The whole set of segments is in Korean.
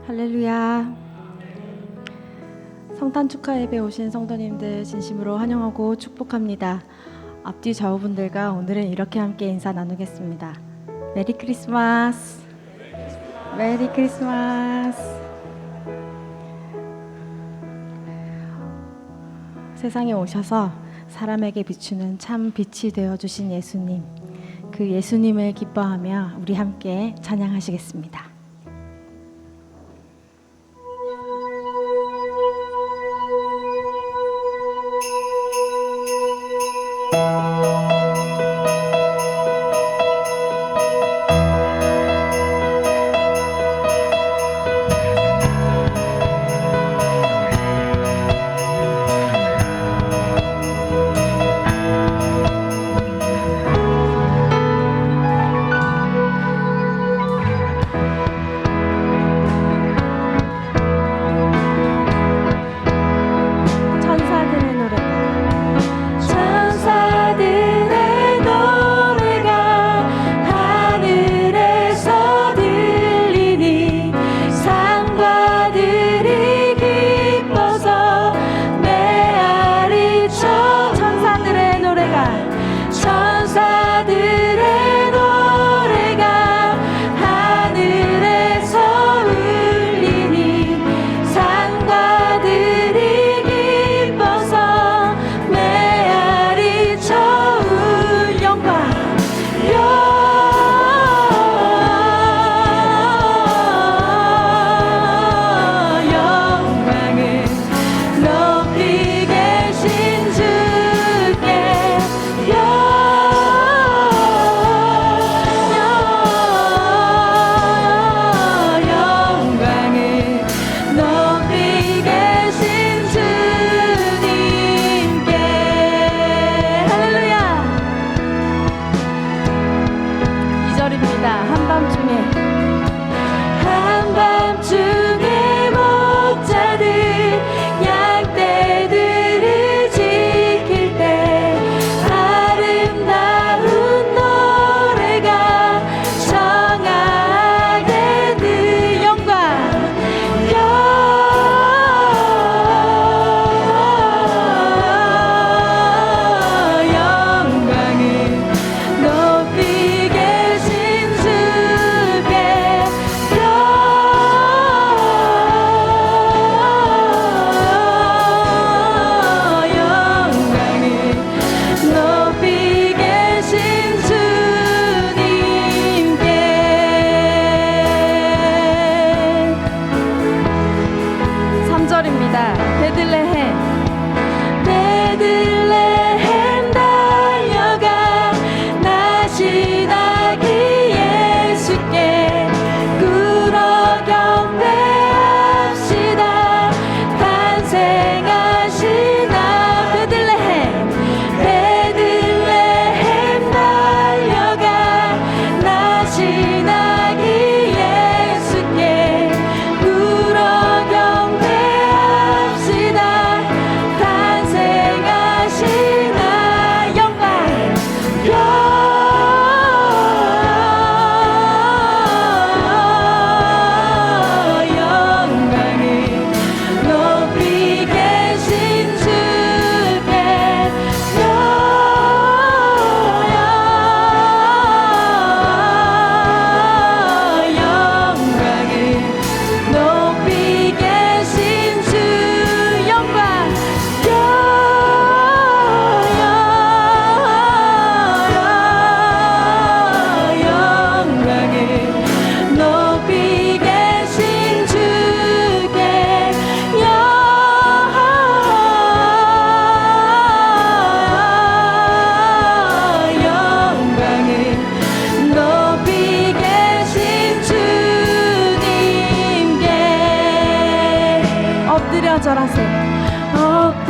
할렐루야. 성탄 축하 예배 오신 성도님들 진심으로 환영하고 축복합니다. 앞뒤 좌우분들과 오늘은 이렇게 함께 인사 나누겠습니다. 메리 크리스마스. 메리 크리스마스. 세상에 오셔서 사람에게 비추는 참 빛이 되어주신 예수님, 그 예수님을 기뻐하며 우리 함께 찬양하시겠습니다. 엎드려 절하세 엎드려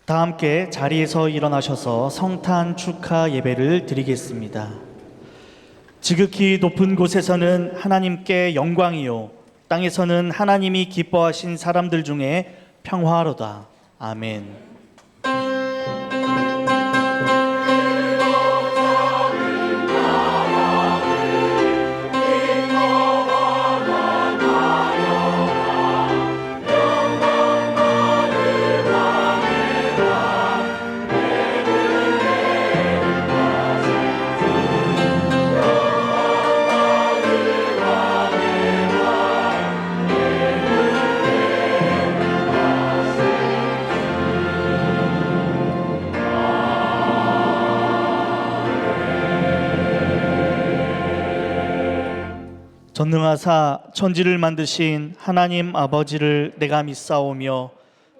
다 함께 자리에서 일어나셔서 성탄 축하 예배를 드리겠습니다. 지극히 높은 곳에서는 하나님께 영광이요, 땅에서는 하나님이 기뻐하신 사람들 중에 평화로다. 아멘. 전능하사 천지를 만드신 하나님 아버지를 내가 믿사오며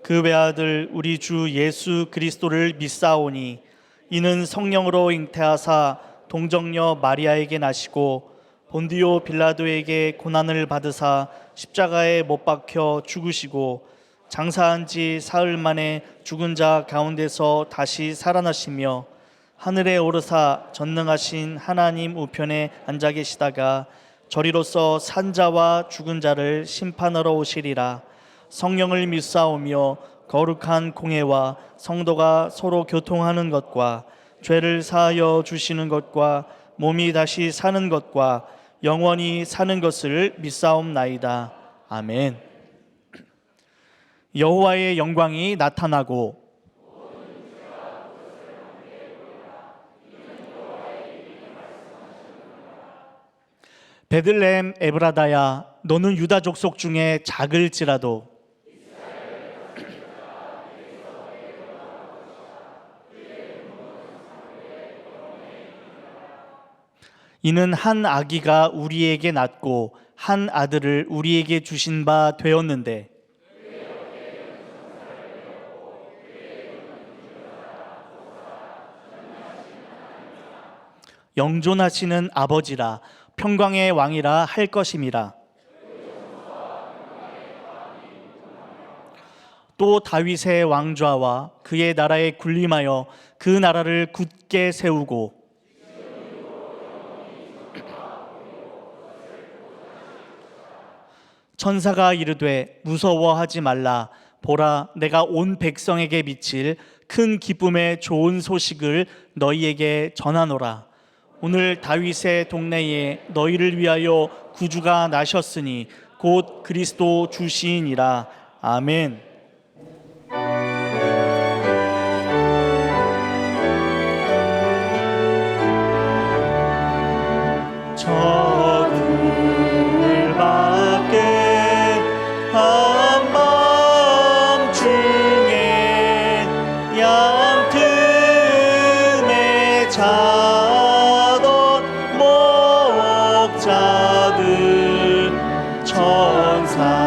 그 외아들 우리 주 예수 그리스도를 믿사오니 이는 성령으로 잉태하사 동정녀 마리아에게 나시고 본디오 빌라도에게 고난을 받으사 십자가에 못 박혀 죽으시고 장사한 지 사흘 만에 죽은 자 가운데서 다시 살아나시며 하늘에 오르사 전능하신 하나님 우편에 앉아 계시다가 저리로서 산자와 죽은 자를 심판하러 오시리라. 성령을 믿사오며 거룩한 공회와 성도가 서로 교통하는 것과 죄를 사하여 주시는 것과 몸이 다시 사는 것과 영원히 사는 것을 믿사옵나이다. 아멘. 여호와의 영광이 나타나고 베들레헴 에브라다야, 너는 유다 족속 중에 작을지라도 이는 한 아기가 우리에게 낳고 한 아들을 우리에게 주신 바 되었는데 영존하시는 아버지라 평강의 왕이라 할 것임이라. 또 다윗의 왕좌와 그의 나라에 군림하여 그 나라를 굳게 세우고 천사가 이르되 무서워하지 말라. 보라, 내가 온 백성에게 미칠 큰 기쁨의 좋은 소식을 너희에게 전하노라. 오늘 다윗의 동네에 너희를 위하여 구주가 나셨으니 곧 그리스도 주시이니라. 아멘. 저들 밖에 한밤중에 양 틈에 자던 목자들 천사들이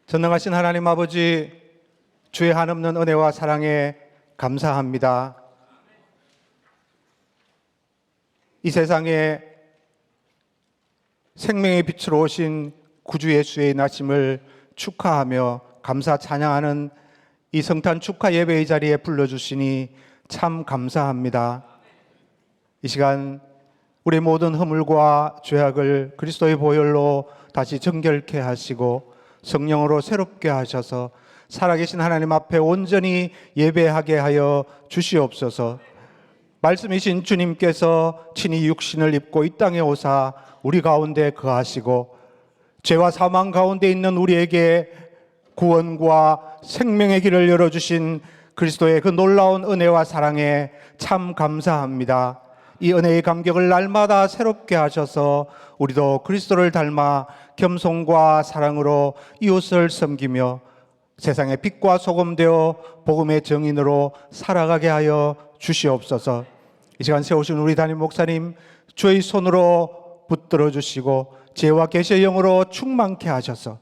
전능하신 하나님 아버지, 주의 한없는 은혜와 사랑에 감사합니다. 이 세상에 생명의 빛으로 오신 구주 예수의 나심을 축하하며 감사 찬양하는 이 성탄 축하 예배의 자리에 불러주시니 참 감사합니다. 이 시간 우리 모든 허물과 죄악을 그리스도의 보혈로 다시 정결케 하시고 성령으로 새롭게 하셔서 살아계신 하나님 앞에 온전히 예배하게 하여 주시옵소서. 말씀이신 주님께서 친히 육신을 입고 이 땅에 오사 우리 가운데 거하시고 죄와 사망 가운데 있는 우리에게 구원과 생명의 길을 열어주신 그리스도의 그 놀라운 은혜와 사랑에 참 감사합니다. 이 은혜의 감격을 날마다 새롭게 하셔서 우리도 그리스도를 닮아 겸손과 사랑으로 이웃을 섬기며 세상의 빛과 소금 되어 복음의 증인으로 살아가게 하여 주시옵소서. 이 시간 세우신 우리 담임 목사님 주의 손으로 붙들어 주시고 지혜와 계시의 영으로 충만케 하셔서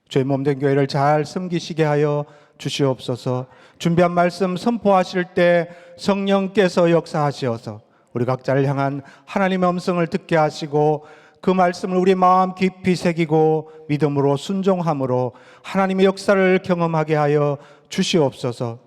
주의 몸된 교회를 잘 섬기시게 하여 주시옵소서. 준비한 말씀 선포하실 때 성령께서 역사하시어서 우리 각자를 향한 하나님의 음성을 듣게 하시고 그 말씀을 우리 마음 깊이 새기고 믿음으로 순종함으로 하나님의 역사를 경험하게 하여 주시옵소서.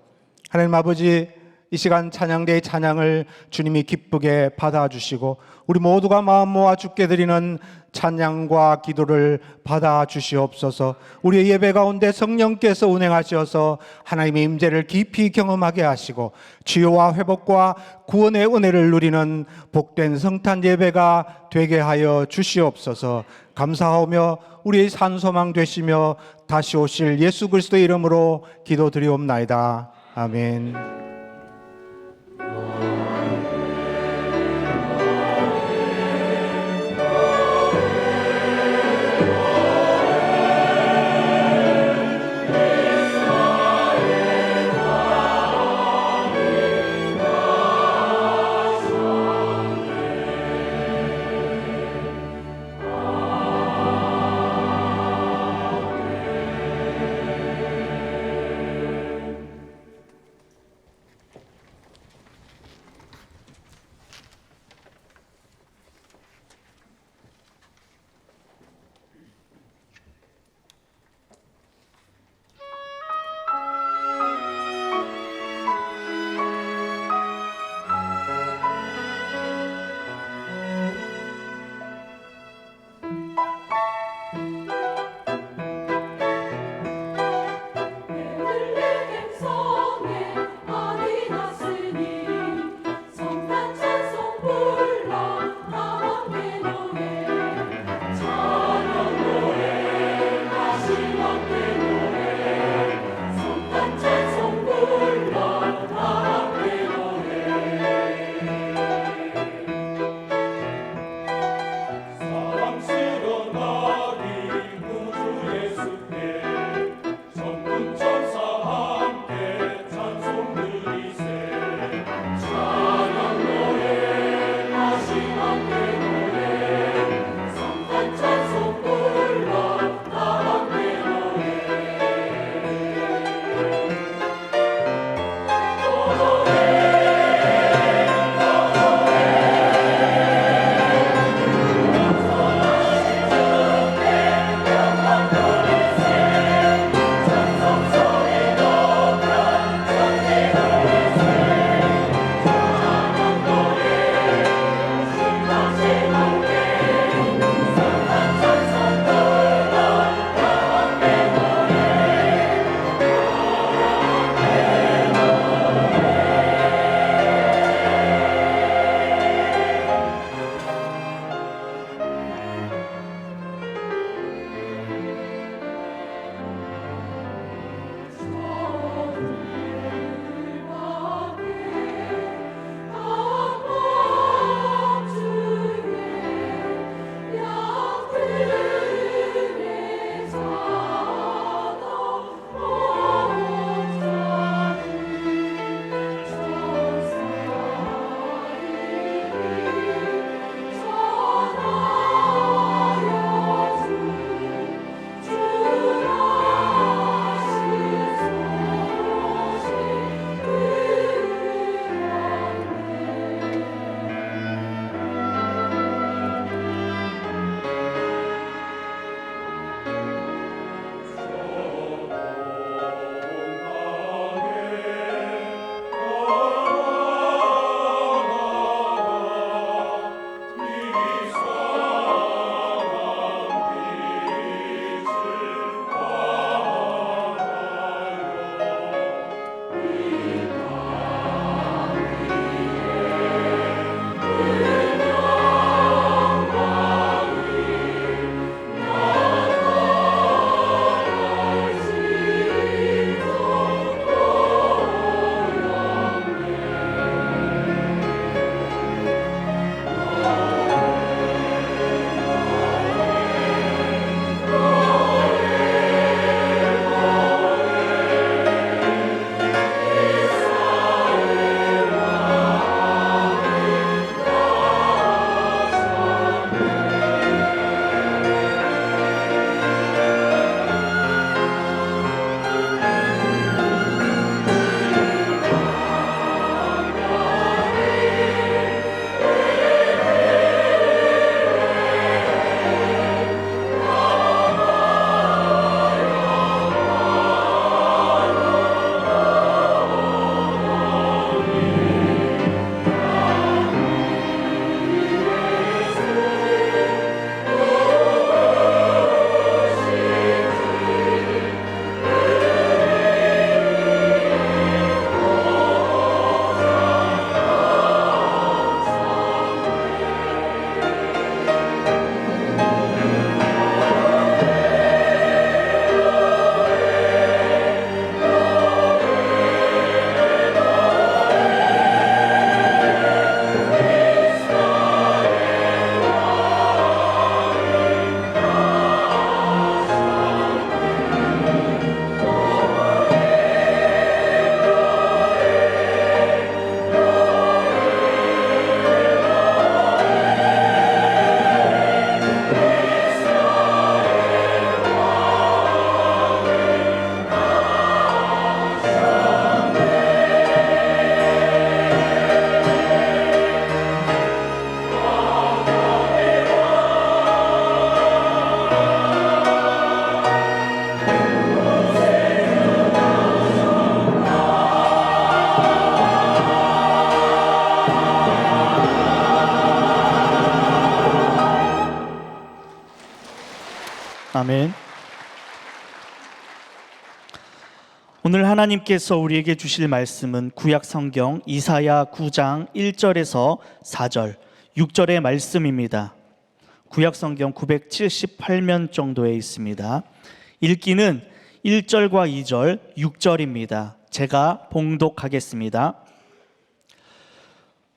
하나님 아버지, 이 시간 찬양대의 찬양을 주님이 기쁘게 받아주시고 우리 모두가 마음 모아 주께 드리는 찬양과 기도를 받아주시옵소서. 우리의 예배 가운데 성령께서 운행하셔서 하나님의 임재를 깊이 경험하게 하시고 치유와 회복과 구원의 은혜를 누리는 복된 성탄 예배가 되게 하여 주시옵소서. 감사하며 우리의 산소망 되시며 다시 오실 예수 그리스도의 이름으로 기도드리옵나이다. 아멘. 아멘. 오늘 하나님께서 우리에게 주실 말씀은 구약 성경 이사야 9장 1절에서 4절, 6절의 말씀입니다. 구약 성경 978면 정도에 있습니다. 읽기는 1절과 2절, 6절입니다. 제가 봉독하겠습니다.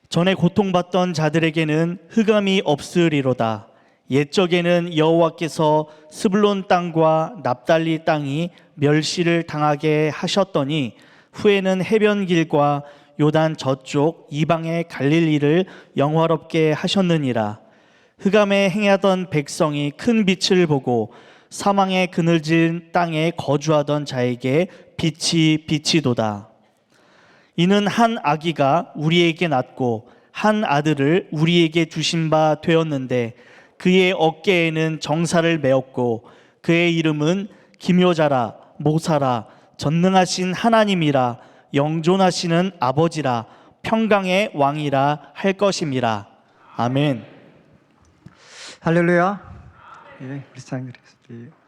전에 고통받던 자들에게는 흑암이 없으리로다. 옛적에는 여호와께서 스불론 땅과 납달리 땅이 멸시를 당하게 하셨더니 후에는 해변길과 요단 저쪽 이방의 갈릴리를 영화롭게 하셨느니라. 흑암에 행하던 백성이 큰 빛을 보고 사망의 그늘진 땅에 거주하던 자에게 빛이 비치도다. 이는 한 아기가 우리에게 낳고 한 아들을 우리에게 주신 바 되었는데 그의 어깨에는 정사를 메었고 그의 이름은 기묘자라 모사라 전능하신 하나님이라 영존하시는 아버지라 평강의 왕이라 할 것임이라. 아멘. 할렐루야. 예, 우리 찬양드리겠습니다.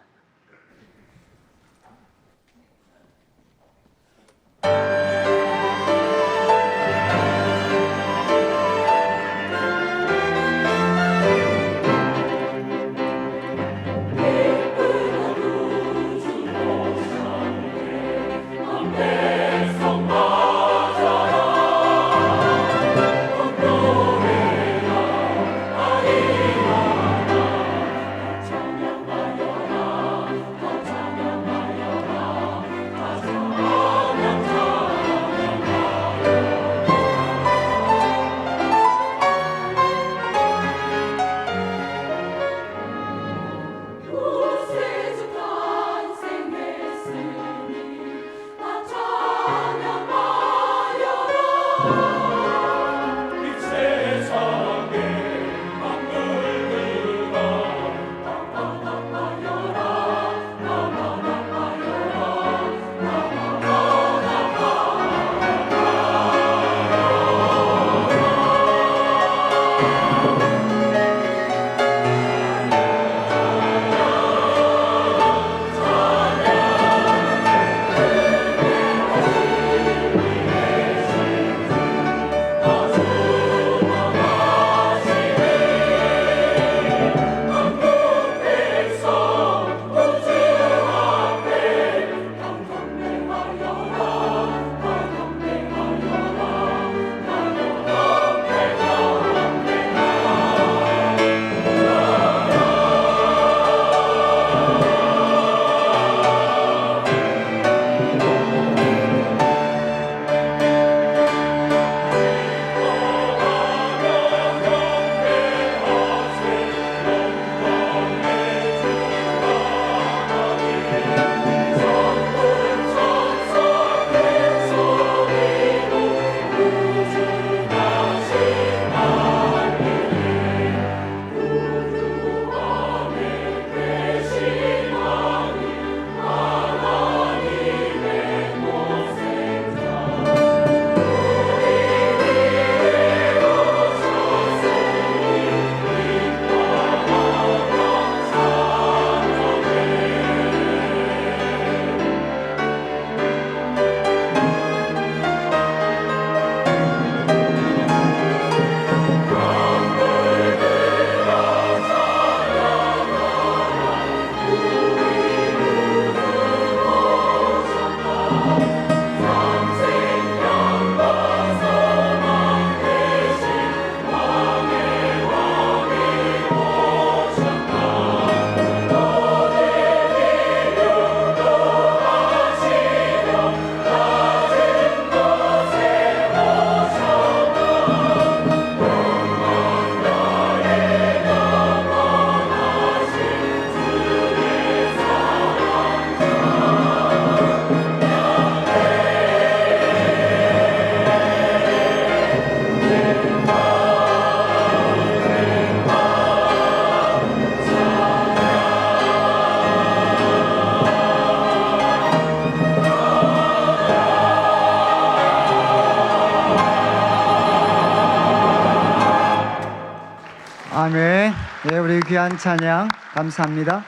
아멘. 네, 우리 귀한 찬양 감사합니다.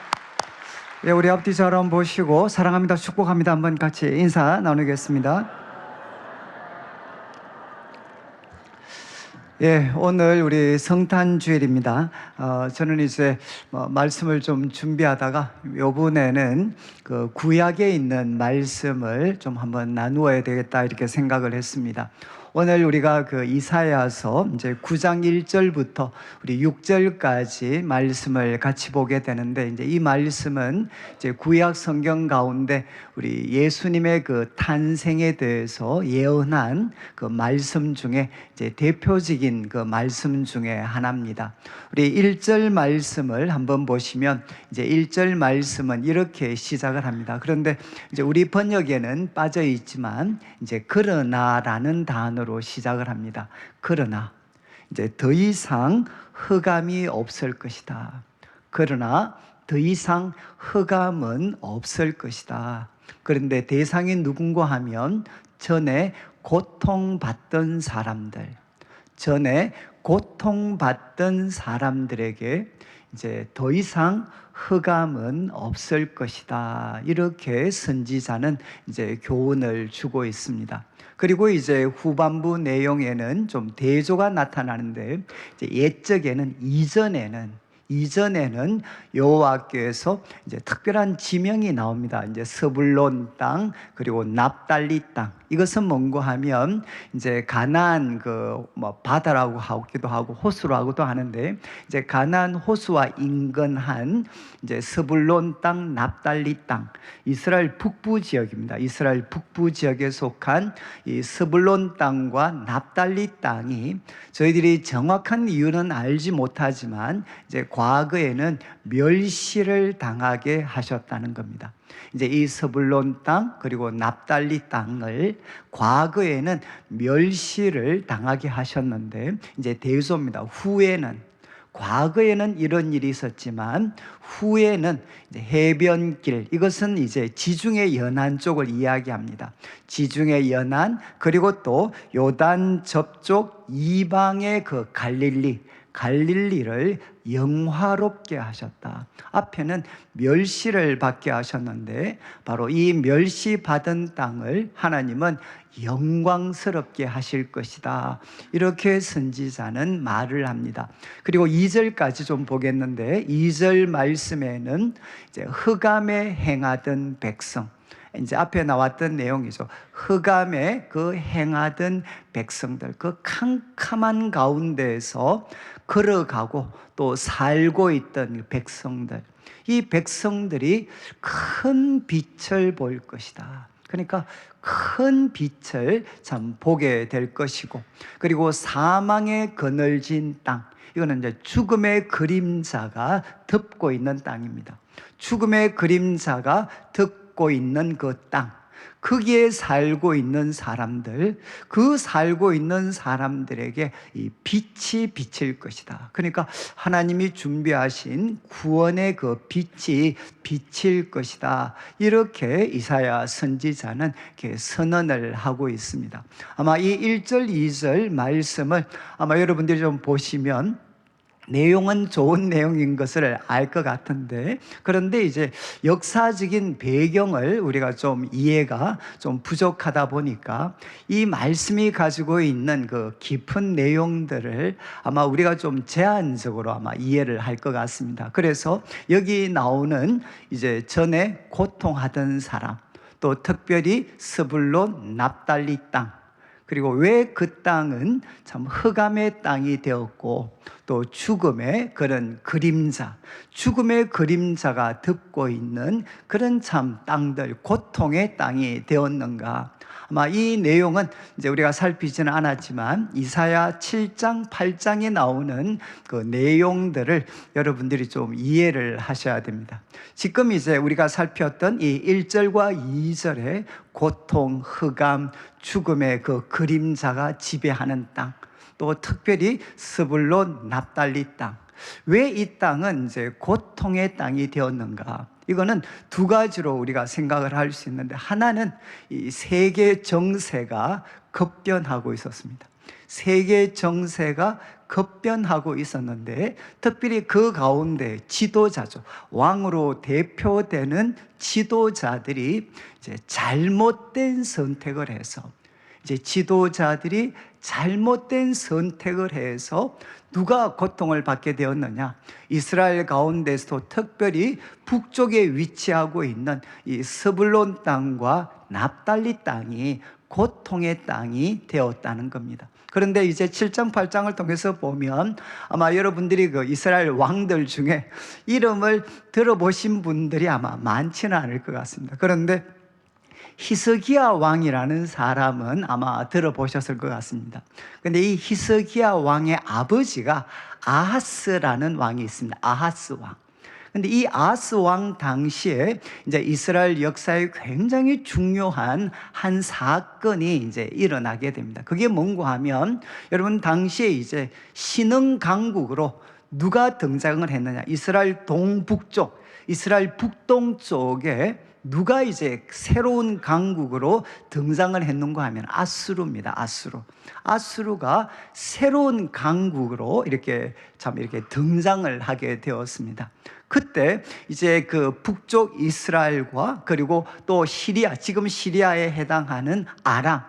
예, 우리 앞뒤 잘 한번 보시고 사랑합니다, 축복합니다 한번 같이 인사 나누겠습니다. 예, 오늘 우리 성탄 주일입니다. 저는 이제 말씀을 좀 준비하다가 요번에는 그 구약에 있는 말씀을 좀 한번 나누어야 되겠다 이렇게 생각을 했습니다. 오늘 우리가 그 이사야서 이제 9장 1절부터 우리 6절까지 말씀을 같이 보게 되는데, 이제 이 말씀은 이제 구약 성경 가운데 우리 예수님의 그 탄생에 대해서 예언한 그 말씀 중에 이제 대표적인 그 말씀 중에 하나입니다. 우리 1절 말씀을 한번 보시면 이제 1절 말씀은 이렇게 시작을 합니다. 그런데 이제 우리 번역에는 빠져 있지만 이제 그러나라는 단어로 시작을 합니다. 그러나 이제 더 이상 흑암이 없을 것이다. 그러나 더 이상 흑암은 없을 것이다. 그런데 대상이 누군가 하면 전에 고통받던 사람들, 전에 고통받던 사람들에게 이제 더 이상 흑암은 없을 것이다. 이렇게 선지자는 이제 교훈을 주고 있습니다. 그리고 이제 후반부 내용에는 좀 대조가 나타나는데, 이제 옛적에는 이전에는 여호와께서 이제 특별한 지명이 나옵니다. 이제 스불론 땅 그리고 납달리 땅, 이것은 뭔고 하면 이제 가나안 그 바다라고 하기도 하고 호수라고도 하는데, 이제 가나안 호수와 인근한 이제 스불론 땅, 납달리 땅, 이스라엘 북부 지역입니다. 이스라엘 북부 지역에 속한 이 스불론 땅과 납달리 땅이 저희들이 정확한 이유는 알지 못하지만 이제 과거에는 멸시를 당하게 하셨다는 겁니다. 이제 이 스불론 땅 그리고 납달리 땅을 과거에는 멸시를 당하게 하셨는데, 이제 대소입니다. 후에는, 과거에는 이런 일이 있었지만 후에는 이제 해변길, 이것은 이제 지중해 연안 쪽을 이야기합니다. 지중해 연안 그리고 또 요단 접쪽 이방의 그 갈릴리를 영화롭게 하셨다. 앞에는 멸시를 받게 하셨는데 바로 이 멸시받은 땅을 하나님은 영광스럽게 하실 것이다. 이렇게 선지자는 말을 합니다. 그리고 2절까지 좀 보겠는데, 2절 말씀에는 이제 흑암에 행하던 백성, 이제 앞에 나왔던 내용이죠. 흑암에 그 행하던 백성들, 그 캄캄한 가운데에서 걸어가고 또 살고 있던 백성들, 이 백성들이 큰 빛을 볼 것이다. 그러니까 큰 빛을 참 보게 될 것이고, 그리고 사망의 그늘진 땅, 이거는 이제 죽음의 그림자가 덮고 있는 땅입니다. 죽음의 그림자가 덮고 있는 그 땅, 거기에 살고 있는 사람들, 그 살고 있는 사람들에게 이 빛이 비칠 것이다. 그러니까 하나님이 준비하신 구원의 그 빛이 비칠 것이다. 이렇게 이사야 선지자는 이렇게 선언을 하고 있습니다. 아마 이 1절, 2절 말씀을 아마 여러분들이 좀 보시면 내용은 좋은 내용인 것을 알 것 같은데, 그런데 이제 역사적인 배경을 우리가 좀 이해가 좀 부족하다 보니까 이 말씀이 가지고 있는 그 깊은 내용들을 아마 우리가 좀 제한적으로 아마 이해를 할 것 같습니다. 그래서 여기 나오는 이제 전에 고통하던 사람, 또 특별히 스불론 납달리 땅, 그리고 왜 그 땅은 참 흑암의 땅이 되었고 또 죽음의 그런 그림자, 죽음의 그림자가 덮고 있는 그런 참 땅들, 고통의 땅이 되었는가. 아마 이 내용은 이제 우리가 살피지는 않았지만 이사야 7장, 8장에 나오는 그 내용들을 여러분들이 좀 이해를 하셔야 됩니다. 지금 이제 우리가 살폈던 이 1절과 2절의 고통, 흑암, 죽음의 그 그림자가 지배하는 땅, 또 특별히 스불론 납달리 땅, 왜 이 땅은 이제 고통의 땅이 되었는가? 이거는 두 가지로 우리가 생각을 할 수 있는데, 하나는 이 세계 정세가 급변하고 있었습니다. 세계 정세가 급변하고 있었는데 특별히 그 가운데 지도자죠. 왕으로 대표되는 지도자들이 이제 잘못된 선택을 해서 지도자들이 잘못된 선택을 해서 누가 고통을 받게 되었느냐? 이스라엘 가운데서도 특별히 북쪽에 위치하고 있는 이 스불론 땅과 납달리 땅이 고통의 땅이 되었다는 겁니다. 그런데 이제 7장, 8장을 통해서 보면 아마 여러분들이 그 이스라엘 왕들 중에 이름을 들어보신 분들이 아마 많지는 않을 것 같습니다. 그런데 히스기야 왕이라는 사람은 아마 들어보셨을 것 같습니다. 근데 이 히스기야 왕의 아버지가 아하스라는 왕이 있습니다. 아하스 왕. 근데 이 아하스 왕 당시에 이제 이스라엘 역사에 굉장히 중요한 한 사건이 이제 일어나게 됩니다. 그게 뭔가 하면 여러분 당시에 이제 신흥 강국으로 누가 등장을 했느냐? 이스라엘 동북쪽, 이스라엘 북동쪽에 누가 이제 새로운 강국으로 등장을 했는가 하면 아수르입니다. 아수르가 새로운 강국으로 이렇게 등장을 하게 되었습니다. 그때 이제 그 북쪽 이스라엘과 그리고 또 시리아, 지금 시리아에 해당하는 아람,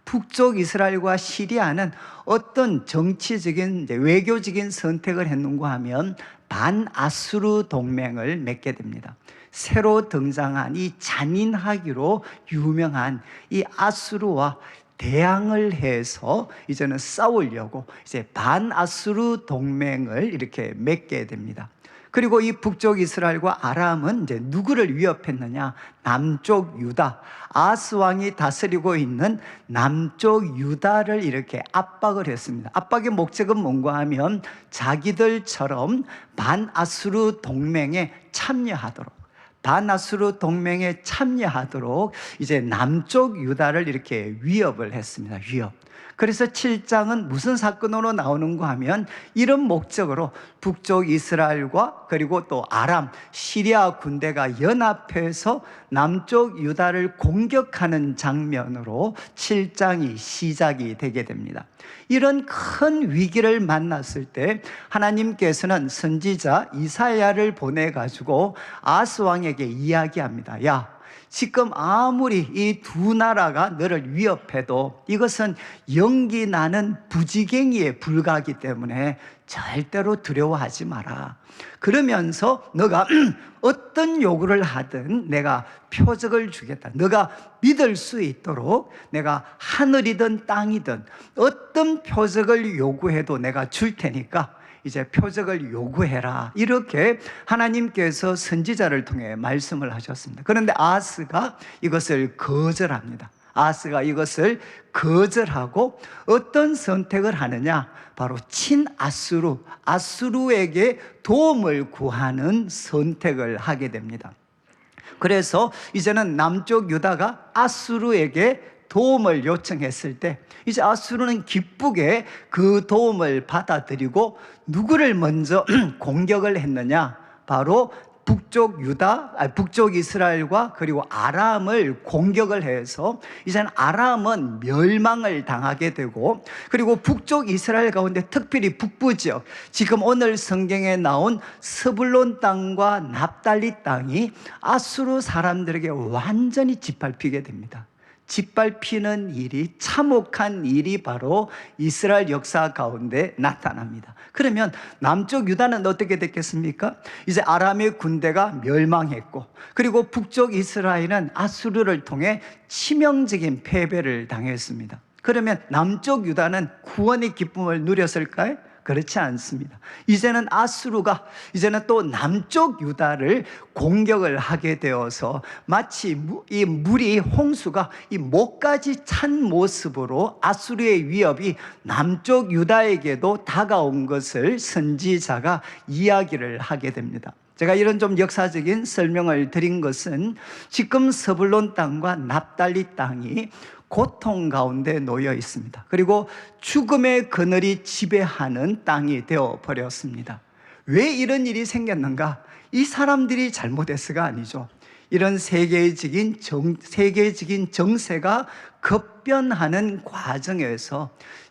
북쪽 이스라엘과 시리아는 어떤 정치적인 외교적인 선택을 했는가 하면 반아수르 동맹을 맺게 됩니다. 새로 등장한 이 잔인하기로 유명한 이 아수르와 대항을 해서 이제는 싸우려고 이제 반아수르 동맹을 이렇게 맺게 됩니다. 그리고 이 북쪽 이스라엘과 아람은 이제 누구를 위협했느냐? 남쪽 유다, 아하스 왕이 다스리고 있는 남쪽 유다를 이렇게 압박을 했습니다. 압박의 목적은 뭔가 하면 자기들처럼 반아수르 동맹에 참여하도록, 반아수르 동맹에 참여하도록 이제 남쪽 유다를 이렇게 위협을 했습니다. 위협. 그래서 7장은 무슨 사건으로 나오는가 하면 이런 목적으로 북쪽 이스라엘과 그리고 또 아람, 시리아 군대가 연합해서 남쪽 유다를 공격하는 장면으로 7장이 시작이 되게 됩니다. 이런 큰 위기를 만났을 때 하나님께서는 선지자 이사야를 보내가지고 아하스 왕에게 이야기합니다. 야, 지금 아무리 이 두 나라가 너를 위협해도 이것은 연기 나는 부지갱이에 불과하기 때문에 절대로 두려워하지 마라. 그러면서 너가 어떤 요구를 하든 내가 표적을 주겠다. 너가 믿을 수 있도록 내가 하늘이든 땅이든 어떤 표적을 요구해도 내가 줄 테니까 이제 표적을 요구해라. 이렇게 하나님께서 선지자를 통해 말씀을 하셨습니다. 그런데 아하스가 이것을 거절합니다. 아하스가 이것을 거절하고 어떤 선택을 하느냐? 바로 친아수르, 아수르에게 도움을 구하는 선택을 하게 됩니다. 그래서 이제는 남쪽 유다가 아수르에게 도움을 요청했을 때 이제 아수르는 기쁘게 그 도움을 받아들이고 누구를 먼저 공격을 했느냐? 바로 북쪽 이스라엘과 그리고 아람을 공격을 해서 이제는 아람은 멸망을 당하게 되고, 그리고 북쪽 이스라엘 가운데 특별히 북부 지역, 지금 오늘 성경에 나온 스불론 땅과 납달리 땅이 아수르 사람들에게 완전히 짓밟히게 됩니다. 짓밟히는 일이, 참혹한 일이 바로 이스라엘 역사 가운데 나타납니다. 그러면 남쪽 유다는 어떻게 됐겠습니까? 이제 아람의 군대가 멸망했고, 그리고 북쪽 이스라엘은 아수르를 통해 치명적인 패배를 당했습니다. 그러면 남쪽 유다는 구원의 기쁨을 누렸을까요? 그렇지 않습니다. 이제는 아수르가 이제는 또 남쪽 유다를 공격을 하게 되어서 마치 이 물이, 홍수가 이 목까지 찬 모습으로 아수르의 위협이 남쪽 유다에게도 다가온 것을 선지자가 이야기를 하게 됩니다. 제가 이런 좀 역사적인 설명을 드린 것은 지금 스불론 땅과 납달리 땅이 고통 가운데 놓여 있습니다. 그리고 죽음의 그늘이 지배하는 땅이 되어 버렸습니다. 왜 이런 일이 생겼는가? 이 사람들이 잘못했어가 아니죠. 이런 세계적인 정세가 급변하는 과정에서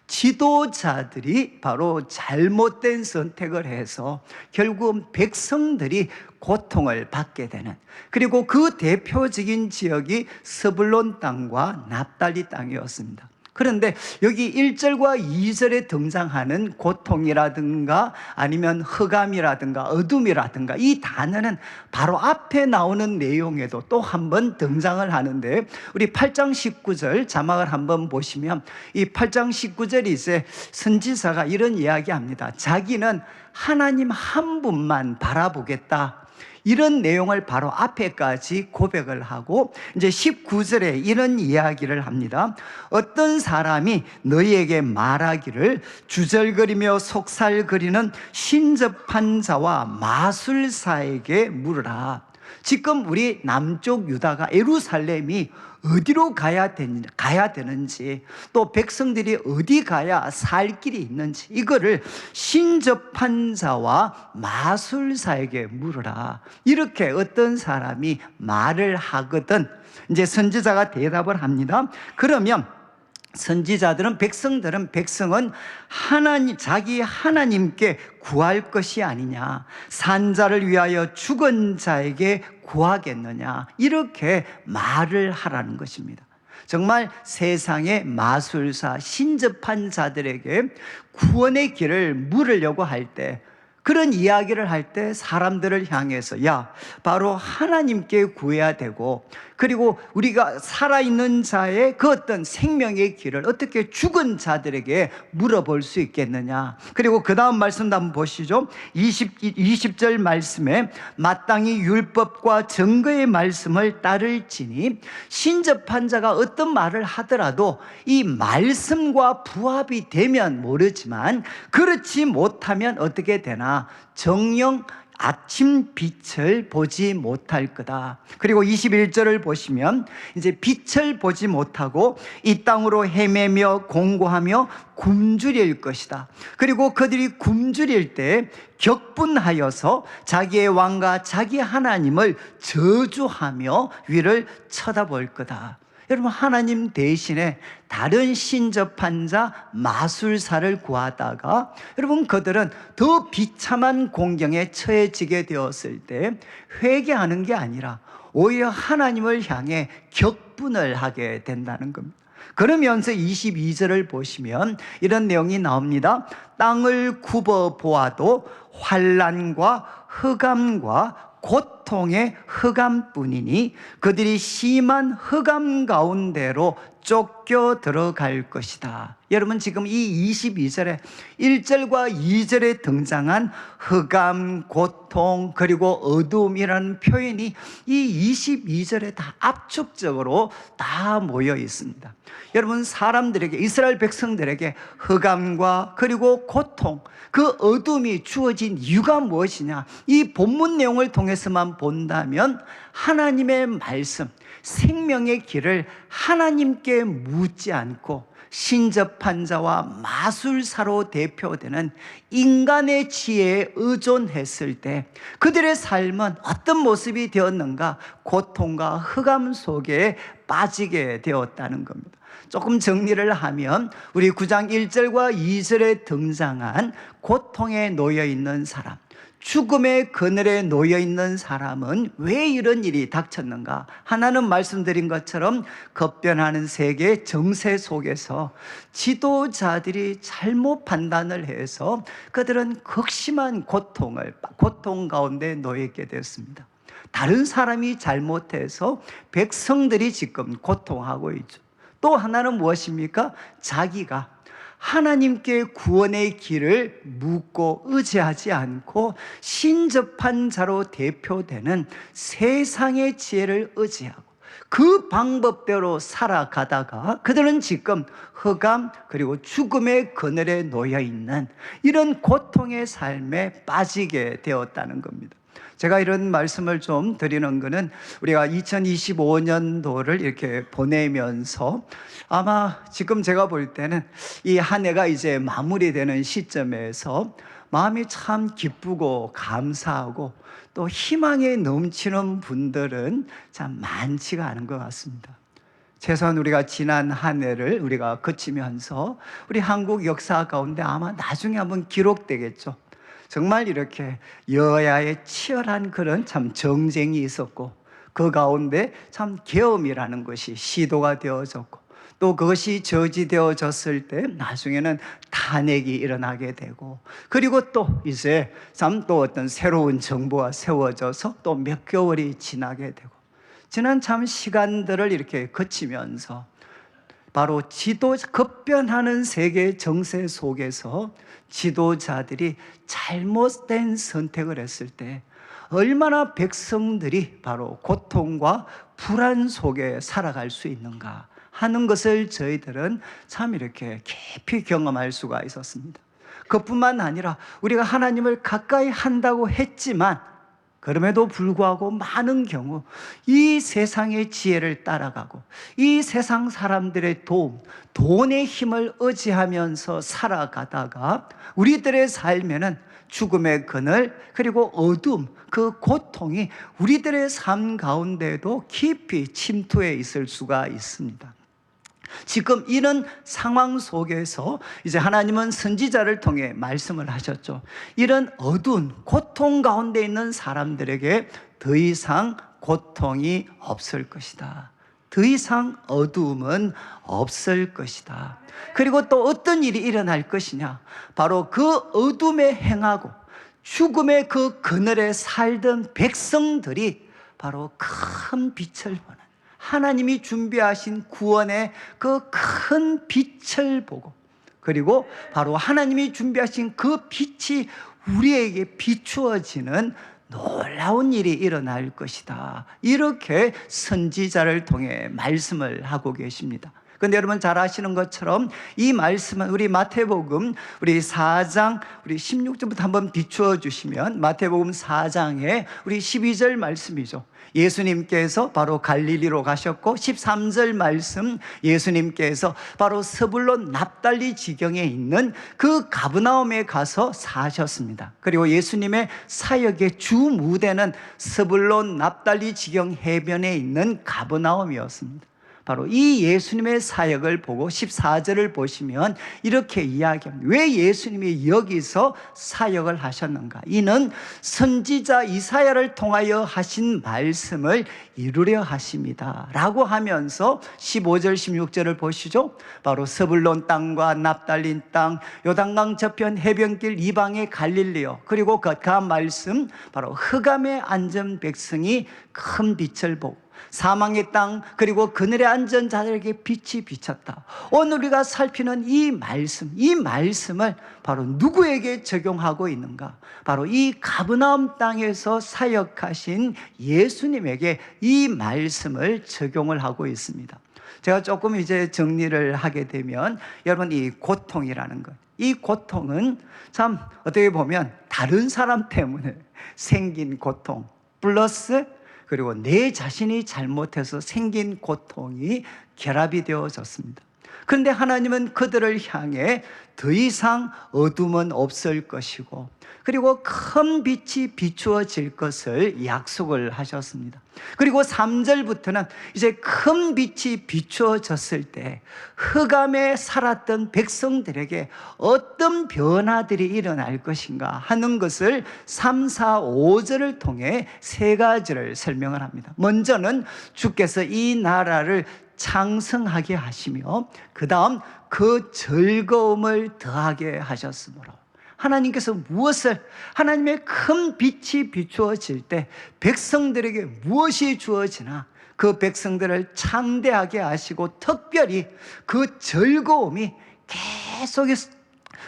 지도자들이 바로 잘못된 선택을 해서 결국 백성들이 고통을 받게 되는, 그리고 그 대표적인 지역이 스불론 땅과 납달리 땅이었습니다. 그런데 여기 1절과 2절에 등장하는 고통이라든가 아니면 흑암이라든가 어둠이라든가 이 단어는 바로 앞에 나오는 내용에도 또 한 번 등장을 하는데, 우리 8장 19절 자막을 한번 보시면 이 8장 19절이 이제 선지자가 이런 이야기합니다. 자기는 하나님 한 분만 바라보겠다, 이런 내용을 바로 앞에까지 고백을 하고 이제 19절에 이런 이야기를 합니다. 어떤 사람이 너희에게 말하기를 주절거리며 속살거리는 신접한 자와 마술사에게 물으라. 지금 우리 남쪽 유다가 예루살렘이 어디로 가야 되는지, 또 백성들이 어디 가야 살 길이 있는지, 이거를 신접한 자와 마술사에게 물으라. 이렇게 어떤 사람이 말을 하거든 이제 선지자가 대답을 합니다. 그러면 선지자들은, 백성은 자기 하나님께 구할 것이 아니냐, 산자를 위하여 죽은 자에게 구하겠느냐, 이렇게 말을 하라는 것입니다. 정말 세상의 마술사, 신접한 자들에게 구원의 길을 물으려고 할 때, 그런 이야기를 할 때 사람들을 향해서 야, 바로 하나님께 구해야 되고, 그리고 우리가 살아있는 자의 그 어떤 생명의 길을 어떻게 죽은 자들에게 물어볼 수 있겠느냐. 그리고 그 다음 말씀도 한번 보시죠. 20절 말씀에 마땅히 율법과 증거의 말씀을 따를지니, 신접한 자가 어떤 말을 하더라도 이 말씀과 부합이 되면 모르지만 그렇지 못하면 어떻게 되나, 정녕 아침 빛을 보지 못할 거다. 그리고 21절을 보시면 이제 빛을 보지 못하고 이 땅으로 헤매며 공고하며 굶주릴 것이다. 그리고 그들이 굶주릴 때 격분하여서 자기의 왕과 자기 하나님을 저주하며 위를 쳐다볼 거다. 여러분, 하나님 대신에 다른 신접한 자 마술사를 구하다가 여러분 그들은 더 비참한 공경에 처해지게 되었을 때 회개하는 게 아니라 오히려 하나님을 향해 격분을 하게 된다는 겁니다. 그러면서 22절을 보시면 이런 내용이 나옵니다. 땅을 굽어 보아도 환난과 흑암과 고통의 흑암뿐이니 그들이 심한 흑암 가운데로 쫓겨 들어갈 것이다. 여러분, 지금 이 22절에 1절과 2절에 등장한 흑암, 고통, 그리고 어둠이라는 표현이 이 22절에 다 압축적으로 다 모여 있습니다. 여러분, 사람들에게, 이스라엘 백성들에게 흑암과 그리고 고통, 그 어둠이 주어진 이유가 무엇이냐, 이 본문 내용을 통해서만 본다면 하나님의 말씀, 생명의 길을 하나님께 묻지 않고 신접한 자와 마술사로 대표되는 인간의 지혜에 의존했을 때 그들의 삶은 어떤 모습이 되었는가? 고통과 흑암 속에 빠지게 되었다는 겁니다. 조금 정리를 하면 우리 9장 1절과 2절에 등장한 고통에 놓여 있는 사람, 죽음의 그늘에 놓여 있는 사람은 왜 이런 일이 닥쳤는가? 하나는 말씀드린 것처럼 급변하는 세계 정세 속에서 지도자들이 잘못 판단을 해서 그들은 극심한 고통 가운데 놓여 있게 되었습니다. 다른 사람이 잘못해서 백성들이 지금 고통하고 있죠. 또 하나는 무엇입니까? 자기가 하나님께 구원의 길을 묻고 의지하지 않고 신접한 자로 대표되는 세상의 지혜를 의지하고 그 방법대로 살아가다가 그들은 지금 흑암 그리고 죽음의 그늘에 놓여 있는 이런 고통의 삶에 빠지게 되었다는 겁니다. 제가 이런 말씀을 좀 드리는 것은 우리가 2025년도를 이렇게 보내면서 아마 지금 제가 볼 때는 이 한 해가 이제 마무리되는 시점에서 마음이 참 기쁘고 감사하고 또 희망에 넘치는 분들은 참 많지가 않은 것 같습니다. 최소한 우리가 지난 한 해를 우리가 거치면서 우리 한국 역사 가운데 아마 나중에 한번 기록되겠죠. 정말 이렇게 여야의 치열한 그런 참 정쟁이 있었고, 그 가운데 참 계엄이라는 것이 시도가 되어졌고, 또 그것이 저지되어졌을 때 나중에는 탄핵이 일어나게 되고, 그리고 또 이제 참 또 어떤 새로운 정부가 세워져서 또 몇 개월이 지나게 되고, 지난 참 시간들을 이렇게 거치면서 바로 급변하는 세계 정세 속에서 지도자들이 잘못된 선택을 했을 때 얼마나 백성들이 바로 고통과 불안 속에 살아갈 수 있는가 하는 것을 저희들은 참 이렇게 깊이 경험할 수가 있었습니다. 그뿐만 아니라 우리가 하나님을 가까이 한다고 했지만 그럼에도 불구하고 많은 경우 이 세상의 지혜를 따라가고 이 세상 사람들의 돈의 힘을 의지하면서 살아가다가 우리들의 삶에는 죽음의 그늘, 그리고 어둠, 그 고통이 우리들의 삶 가운데도 깊이 침투해 있을 수가 있습니다. 지금 이런 상황 속에서 이제 하나님은 선지자를 통해 말씀을 하셨죠. 이런 어두운 고통 가운데 있는 사람들에게 더 이상 고통이 없을 것이다. 더 이상 어두움은 없을 것이다. 그리고 또 어떤 일이 일어날 것이냐, 바로 그 어둠에 행하고 죽음의 그 그늘에 살던 백성들이 바로 큰 빛을 보는, 하나님이 준비하신 구원의 그 큰 빛을 보고, 그리고 바로 하나님이 준비하신 그 빛이 우리에게 비추어지는 놀라운 일이 일어날 것이다. 이렇게 선지자를 통해 말씀을 하고 계십니다. 그런데 여러분 잘 아시는 것처럼 이 말씀은 우리 마태복음 우리 4장 우리 16절부터 한번 비추어 주시면, 마태복음 4장에 우리 12절 말씀이죠. 예수님께서 바로 갈릴리로 가셨고, 13절 말씀 예수님께서 바로 스불론 납달리 지경에 있는 그 가브나움에 가서 사셨습니다. 그리고 예수님의 사역의 주 무대는 스불론 납달리 지경 해변에 있는 가브나움이었습니다. 바로 이 예수님의 사역을 보고 14절을 보시면 이렇게 이야기합니다. 왜 예수님이 여기서 사역을 하셨는가? 이는 선지자 이사야를 통하여 하신 말씀을 이루려 하십니다 라고 하면서 15절 16절을 보시죠. 바로 스불론 땅과 납달린 땅, 요단강 저편 해변길 이방의 갈릴리요, 그리고 그 말씀 바로 흑암에 앉은 백성이 큰 빛을 보고 사망의 땅, 그리고 그늘에 앉은 자들에게 빛이 비쳤다. 오늘 우리가 살피는 이 말씀을 바로 누구에게 적용하고 있는가? 바로 이 가브나움 땅에서 사역하신 예수님에게 이 말씀을 적용을 하고 있습니다. 제가 조금 이제 정리를 하게 되면, 여러분 이 고통이라는 것, 이 고통은 참 어떻게 보면 다른 사람 때문에 생긴 고통 플러스 그리고 내 자신이 잘못해서 생긴 고통이 결합이 되어졌습니다. 그런데 하나님은 그들을 향해 더 이상 어둠은 없을 것이고, 그리고 큰 빛이 비추어질 것을 약속을 하셨습니다. 그리고 3절부터는 이제 큰 빛이 비추어졌을 때 흑암에 살았던 백성들에게 어떤 변화들이 일어날 것인가 하는 것을 3, 4, 5절을 통해 세 가지를 설명을 합니다. 먼저는 주께서 이 나라를 창성하게 하시며, 그 다음 그 즐거움을 더하게 하셨으므로, 하나님께서 무엇을, 하나님의 큰 빛이 비추어질 때 백성들에게 무엇이 주어지나 그 백성들을 창대하게 하시고, 특별히 그 즐거움이 계속해서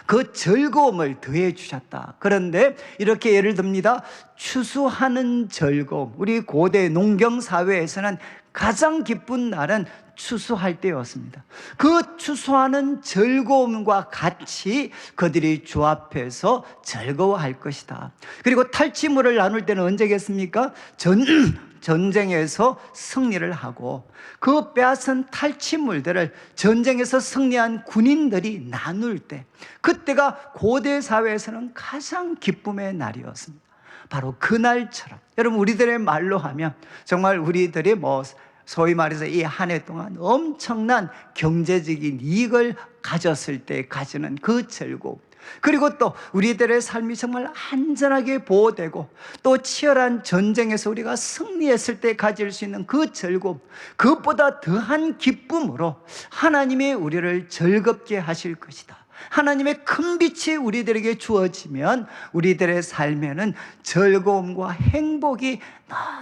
그 즐거움을 더해 주셨다. 그런데 이렇게 예를 듭니다. 추수하는 즐거움, 우리 고대 농경 사회에서는 가장 기쁜 날은 추수할 때였습니다. 그 추수하는 즐거움과 같이 그들이 주 앞에서 즐거워할 것이다. 그리고 탈취물을 나눌 때는 언제겠습니까? 전쟁에서 승리를 하고 그 빼앗은 탈취물들을 전쟁에서 승리한 군인들이 나눌 때, 그때가 고대 사회에서는 가장 기쁨의 날이었습니다. 바로 그날처럼, 여러분 우리들의 말로 하면 정말 우리들이 소위 말해서 이 한 해 동안 엄청난 경제적인 이익을 가졌을 때 가지는 그 즐거움, 그리고 또 우리들의 삶이 정말 안전하게 보호되고 또 치열한 전쟁에서 우리가 승리했을 때 가질 수 있는 그 즐거움, 그것보다 더한 기쁨으로 하나님이 우리를 즐겁게 하실 것이다. 하나님의 큰 빛이 우리들에게 주어지면 우리들의 삶에는 즐거움과 행복이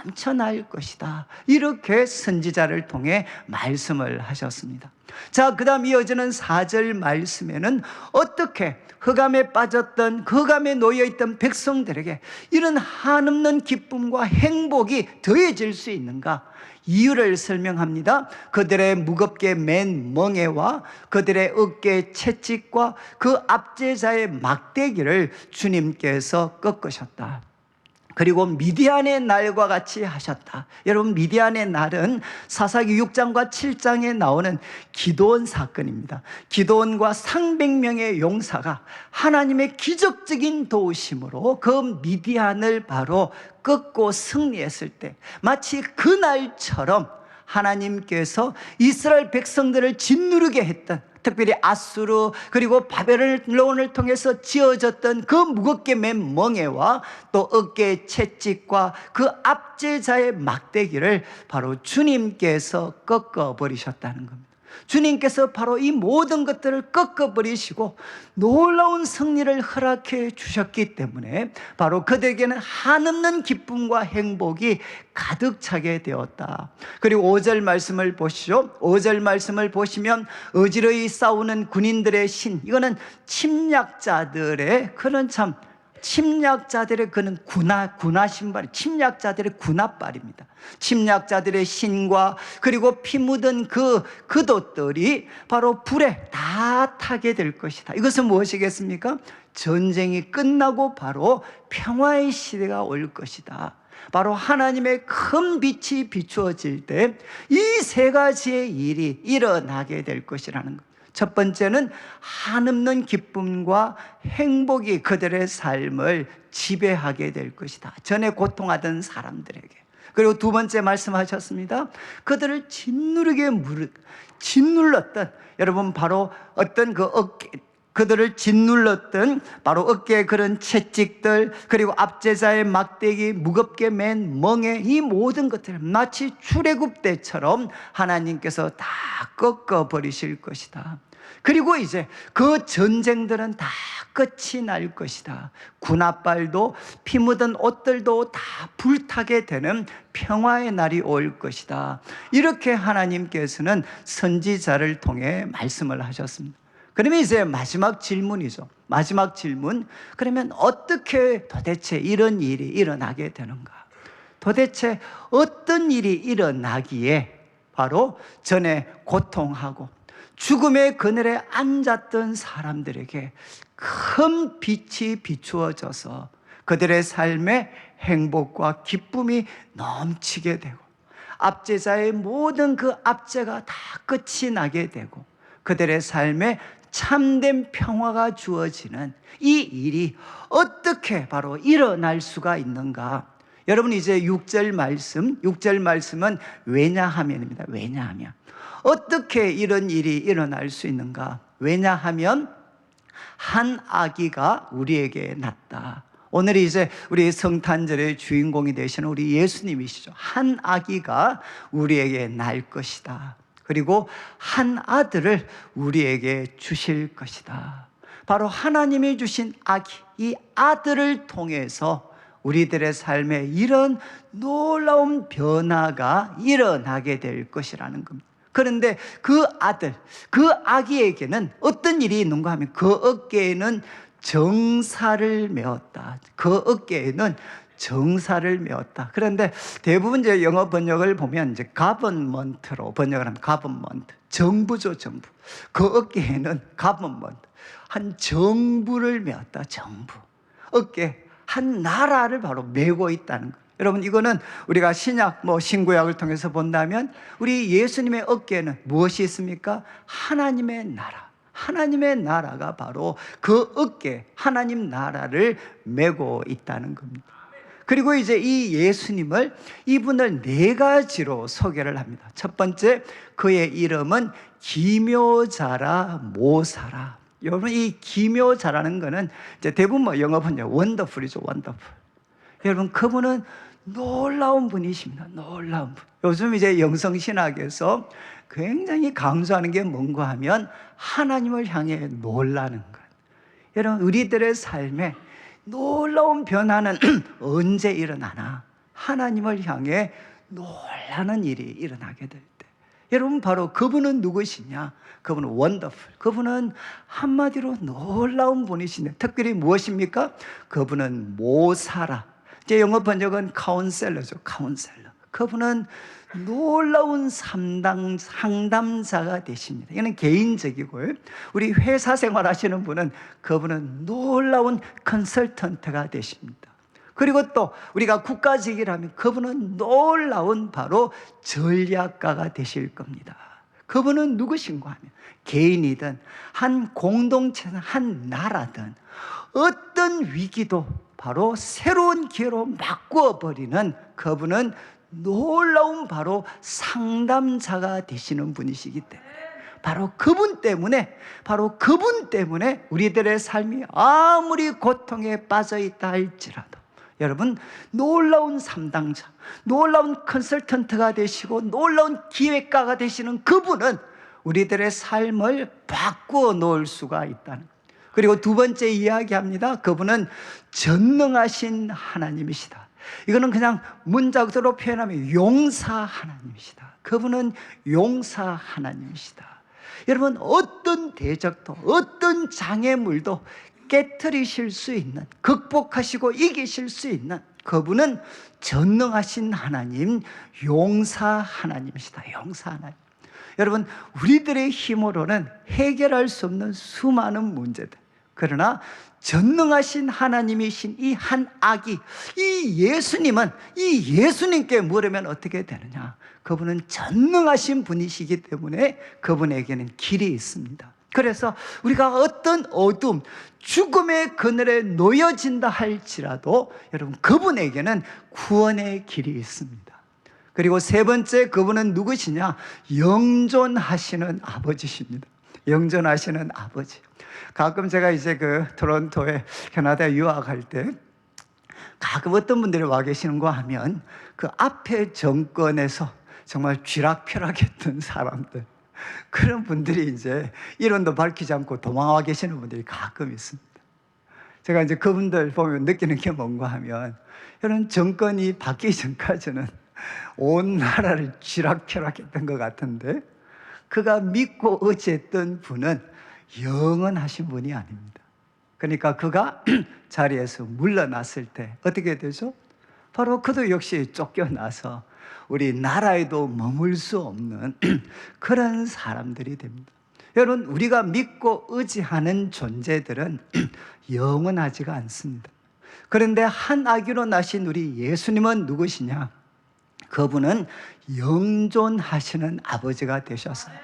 넘쳐날 것이다. 이렇게 선지자를 통해 말씀을 하셨습니다. 자, 그 다음 이어지는 4절 말씀에는 어떻게 흑암에 빠졌던, 흑암에 놓여있던 백성들에게 이런 한없는 기쁨과 행복이 더해질 수 있는가? 이유를 설명합니다. 그들의 무겁게 맨 멍에와 그들의 어깨 채찍과 그 압제자의 막대기를 주님께서 꺾으셨다. 그리고 미디안의 날과 같이 하셨다. 여러분, 미디안의 날은 사사기 6장과 7장에 나오는 기드온 사건입니다. 기드온과 300명의 용사가 하나님의 기적적인 도우심으로 그 미디안을 바로 꺾고 승리했을 때 마치 그날처럼 하나님께서 이스라엘 백성들을 짓누르게 했던, 특별히 아수르 그리고 바벨론을 통해서 지어졌던 그 무겁게 맨 멍에와 또 어깨의 채찍과 그 압제자의 막대기를 바로 주님께서 꺾어버리셨다는 겁니다. 주님께서 바로 이 모든 것들을 꺾어버리시고 놀라운 승리를 허락해 주셨기 때문에 바로 그들에게는 한없는 기쁨과 행복이 가득 차게 되었다. 그리고 5절 말씀을 보시죠. 5절 말씀을 보시면 어지러이 싸우는 군인들의 신, 이거는 침략자들의 그런 참 침략자들의 그는 군화 신발, 침략자들의 군화발입니다. 침략자들의 신과 그리고 피 묻은 그 겉옷들이 바로 불에 다 타게 될 것이다. 이것은 무엇이겠습니까? 전쟁이 끝나고 바로 평화의 시대가 올 것이다. 바로 하나님의 큰 빛이 비추어질 때 이 세 가지의 일이 일어나게 될 것이라는 것. 첫 번째는 한없는 기쁨과 행복이 그들의 삶을 지배하게 될 것이다. 전에 고통하던 사람들에게. 그리고 두 번째 말씀하셨습니다. 그들을 짓눌렀던, 여러분 바로 어떤 그 어깨, 그들을 짓눌렀던 바로 어깨에 그런 채찍들, 그리고 압제자의 막대기, 무겁게 맨 멍에, 이 모든 것들을 마치 출애굽 때처럼 하나님께서 다 꺾어버리실 것이다. 그리고 이제 그 전쟁들은 다 끝이 날 것이다. 군화발도 피 묻은 옷들도 다 불타게 되는 평화의 날이 올 것이다. 이렇게 하나님께서는 선지자를 통해 말씀을 하셨습니다. 그러면 이제 마지막 질문이죠. 마지막 질문. 그러면 어떻게 도대체 이런 일이 일어나게 되는가? 도대체 어떤 일이 일어나기에 바로 전에 고통하고 죽음의 그늘에 앉았던 사람들에게 큰 빛이 비추어져서 그들의 삶에 행복과 기쁨이 넘치게 되고 압제자의 모든 그 압제가 다 끝이 나게 되고 그들의 삶에 참된 평화가 주어지는 이 일이 어떻게 바로 일어날 수가 있는가? 여러분, 이제 6절 말씀은 왜냐하면입니다. 왜냐하면. 어떻게 이런 일이 일어날 수 있는가? 왜냐하면 한 아기가 우리에게 났다. 오늘 이제 우리 성탄절의 주인공이 되시는 우리 예수님이시죠. 한 아기가 우리에게 날 것이다. 그리고 한 아들을 우리에게 주실 것이다. 바로 하나님이 주신 아기, 이 아들을 통해서 우리들의 삶에 이런 놀라운 변화가 일어나게 될 것이라는 겁니다. 그런데 그 아들, 그 아기에게는 어떤 일이 있는가 하면 그 어깨에는 정사를 메었다. 그 어깨에는 정사를 메었다. 그런데 대부분 이제 영어 번역을 보면 이제 government로 번역을 하면 government, 정부죠, 정부. 그 어깨에는 government, 한 정부를 메었다. 정부. 어깨 한 나라를 바로 메고 있다는 거예요. 여러분, 이거는 우리가 신약 신구약을 통해서 본다면 우리 예수님의 어깨에는 무엇이 있습니까? 하나님의 나라. 하나님의 나라가 바로 그 어깨, 하나님 나라를 메고 있다는 겁니다. 그리고 이제 이 예수님을 이분을 네 가지로 소개를 합니다. 첫 번째, 그의 이름은 기묘자라 모사라. 여러분, 이 기묘자라는 거는 이제 대부분 뭐 영어 번역 원더풀이죠, 원더풀. 여러분, 그분은 놀라운 분이십니다. 놀라운 분. 요즘 이제 영성신학에서 굉장히 강조하는 게 뭔가 하면 하나님을 향해 놀라는 것. 여러분, 우리들의 삶에 놀라운 변화는 언제 일어나나? 하나님을 향해 놀라는 일이 일어나게 될 때. 여러분, 바로 그분은 누구시냐? 그분은 원더풀. 그분은 한마디로 놀라운 분이시네. 특별히 무엇입니까? 그분은 모사라. 제 영어 번역은 카운셀러죠. 카운셀러. 그분은 놀라운 상담자가 되십니다. 이거는 개인적이고요. 우리 회사 생활 하시는 분은 그분은 놀라운 컨설턴트가 되십니다. 그리고 또 우리가 국가직이라면 그분은 놀라운 바로 전략가가 되실 겁니다. 그분은 누구신가 하면 개인이든 한 공동체든 한 나라든 어떤 위기도 바로 새로운 기회로 바꾸어 버리는 그분은 놀라운 바로 상담자가 되시는 분이시기 때문에 바로 그분 때문에 우리들의 삶이 아무리 고통에 빠져 있다 할지라도 여러분, 놀라운 상담자, 놀라운 컨설턴트가 되시고 놀라운 기획가가 되시는 그분은 우리들의 삶을 바꾸어 놓을 수가 있다는. 그리고 두 번째 이야기합니다. 그분은 전능하신 하나님이시다. 이거는 그냥 문자적으로 표현하면 용사 하나님이시다. 그분은 용사 하나님이시다. 여러분, 어떤 대적도 어떤 장애물도 깨트리실 수 있는, 극복하시고 이기실 수 있는 그분은 전능하신 하나님, 용사 하나님이시다. 용사 하나님. 여러분, 우리들의 힘으로는 해결할 수 없는 수많은 문제들, 그러나 전능하신 하나님이신 이 한 아기, 이 예수님은 이 예수님께 물으면 어떻게 되느냐? 그분은 전능하신 분이시기 때문에 그분에게는 길이 있습니다. 그래서 우리가 어떤 어둠, 죽음의 그늘에 놓여진다 할지라도 여러분, 그분에게는 구원의 길이 있습니다. 그리고 세 번째, 그분은 누구시냐? 영존하시는 아버지십니다. 영존하시는 아버지. 가끔 제가 이제 토론토에 캐나다에 유학할 때 가끔 어떤 분들이 와 계시는 거 하면 그 앞에 정권에서 정말 쥐락펴락했던 사람들, 그런 분들이 이제 이름도 밝히지 않고 도망와 계시는 분들이 가끔 있습니다. 제가 이제 그분들 보면 느끼는 게 뭔가 하면 이런 정권이 바뀌기 전까지는 온 나라를 쥐락펴락했던 것 같은데 그가 믿고 의지했던 분은 영원하신 분이 아닙니다. 그러니까 그가 자리에서 물러났을 때 어떻게 되죠? 바로 그도 역시 쫓겨나서 우리 나라에도 머물 수 없는 그런 사람들이 됩니다. 여러분, 우리가 믿고 의지하는 존재들은 영원하지가 않습니다. 그런데 한 아기로 나신 우리 예수님은 누구시냐? 그분은 영존하시는 아버지가 되셨어요.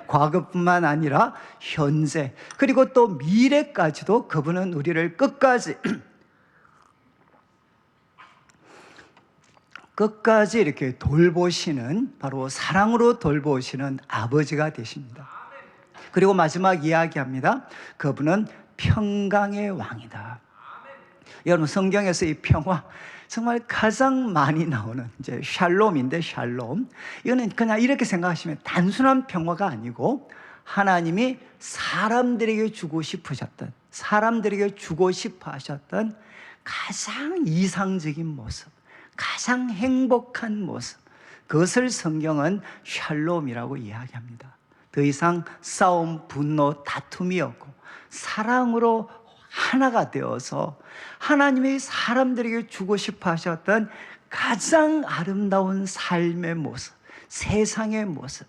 과거뿐만 아니라 현재 그리고 또 미래까지도 그분은 우리를 끝까지 이렇게 돌보시는, 바로 사랑으로 돌보시는 아버지가 되십니다. 그리고 마지막 이야기합니다. 그분은 평강의 왕이다. 여러분, 성경에서 이 평화 정말 가장 많이 나오는 이제 샬롬인데, 샬롬, 이거는 그냥 이렇게 생각하시면 단순한 평화가 아니고 하나님이 사람들에게 주고 싶으셨던, 사람들에게 주고 싶어 하셨던 가장 이상적인 모습, 가장 행복한 모습, 그것을 성경은 샬롬이라고 이야기합니다. 더 이상 싸움, 분노, 다툼이 없고 사랑으로 하나가 되어서 하나님이 사람들에게 주고 싶어 하셨던 가장 아름다운 삶의 모습, 세상의 모습,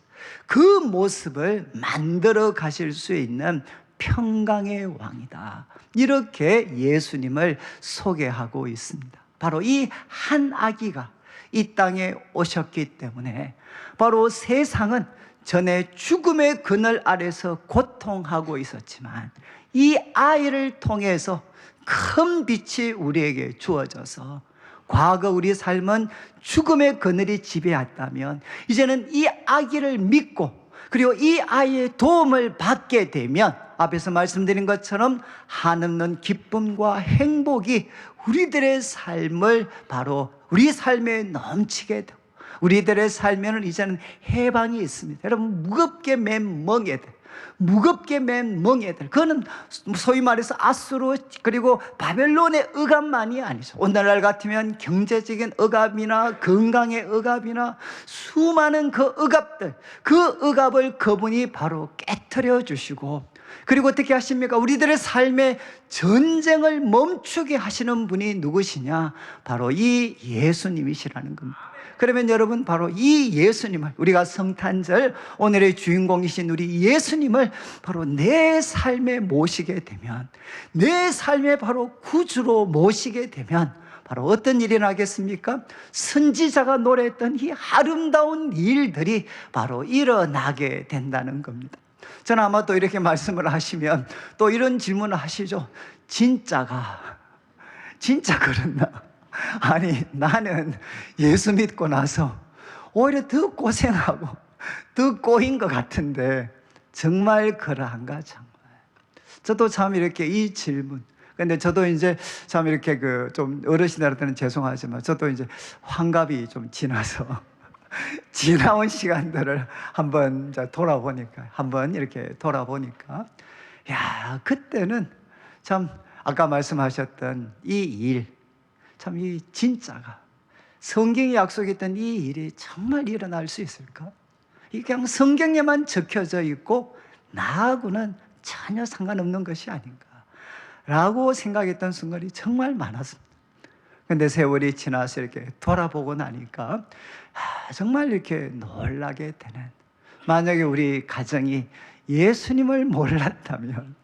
그 모습을 만들어 가실 수 있는 평강의 왕이다. 이렇게 예수님을 소개하고 있습니다. 바로 이 한 아기가 이 땅에 오셨기 때문에 바로 세상은 전에 죽음의 그늘 아래서 고통하고 있었지만 이 아이를 통해서 큰 빛이 우리에게 주어져서 과거 우리 삶은 죽음의 그늘이 지배했다면 이제는 이 아기를 믿고 그리고 이 아이의 도움을 받게 되면 앞에서 말씀드린 것처럼 한없는 기쁨과 행복이 우리들의 삶을 바로 우리 삶에 넘치게 되고 우리들의 삶에는 이제는 해방이 있습니다. 여러분, 무겁게 맨 멍에들, 무겁게 맨 멍에들, 그거는 소위 말해서 아수르 그리고 바벨론의 억압만이 아니죠. 오늘날 같으면 경제적인 억압이나 건강의 억압이나 수많은 그 억압들, 그 억압을 그분이 바로 깨트려 주시고, 그리고 어떻게 하십니까? 우리들의 삶의 전쟁을 멈추게 하시는 분이 누구시냐? 바로 이 예수님이시라는 겁니다. 그러면 여러분, 바로 이 예수님을, 우리가 성탄절 오늘의 주인공이신 우리 예수님을 바로 내 삶에 모시게 되면, 내 삶에 바로 구주로 모시게 되면 바로 어떤 일이 나겠습니까? 선지자가 노래했던 이 아름다운 일들이 바로 일어나게 된다는 겁니다. 저는 아마 또 이렇게 말씀을 하시면 또 이런 질문을 하시죠. 진짜 그렇나? 아니, 나는 예수 믿고 나서 오히려 더 고생하고 더 꼬인 것 같은데 정말 그러한가? 정말 저도 참 이렇게 이 질문, 근데 저도 이제 참 이렇게 그 좀 어르신들한테는 죄송하지만 저도 이제 환갑이 좀 지나서 지나온 시간들을 한번 이렇게 돌아보니까 야, 그때는 참 아까 말씀하셨던 이 일, 참 이 진짜가 성경이 약속했던 이 일이 정말 일어날 수 있을까? 이게 그냥 성경에만 적혀져 있고 나하고는 전혀 상관없는 것이 아닌가 라고 생각했던 순간이 정말 많았습니다. 근데 세월이 지나서 이렇게 돌아보고 나니까 정말 이렇게 놀라게 되는, 만약에 우리 가정이 예수님을 몰랐다면,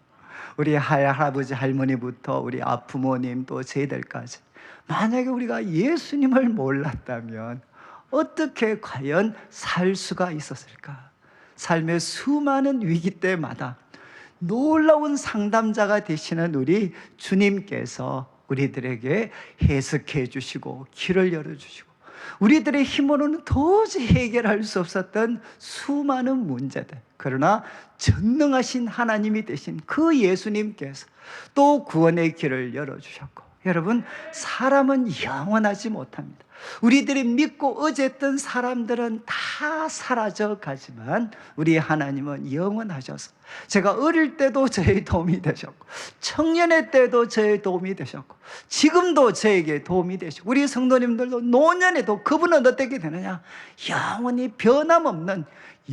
우리 할아버지 할머니부터 우리 부모님 또 저희들까지 만약에 우리가 예수님을 몰랐다면 어떻게 과연 살 수가 있었을까? 삶의 수많은 위기 때마다 놀라운 상담자가 되시는 우리 주님께서 우리들에게 해석해 주시고 길을 열어주시고 우리들의 힘으로는 도저히 해결할 수 없었던 수많은 문제들, 그러나 전능하신 하나님이 되신 그 예수님께서 또 구원의 길을 열어주셨고, 여러분, 사람은 영원하지 못합니다. 우리들이 믿고 의지했던 사람들은 다 사라져 가지만 우리 하나님은 영원하셔서, 제가 어릴 때도 저의 도움이 되셨고 청년의 때도 저의 도움이 되셨고 지금도 저에게 도움이 되시고, 우리 성도님들도 노년에도 그분은 어떻게 되느냐? 영원히 변함없는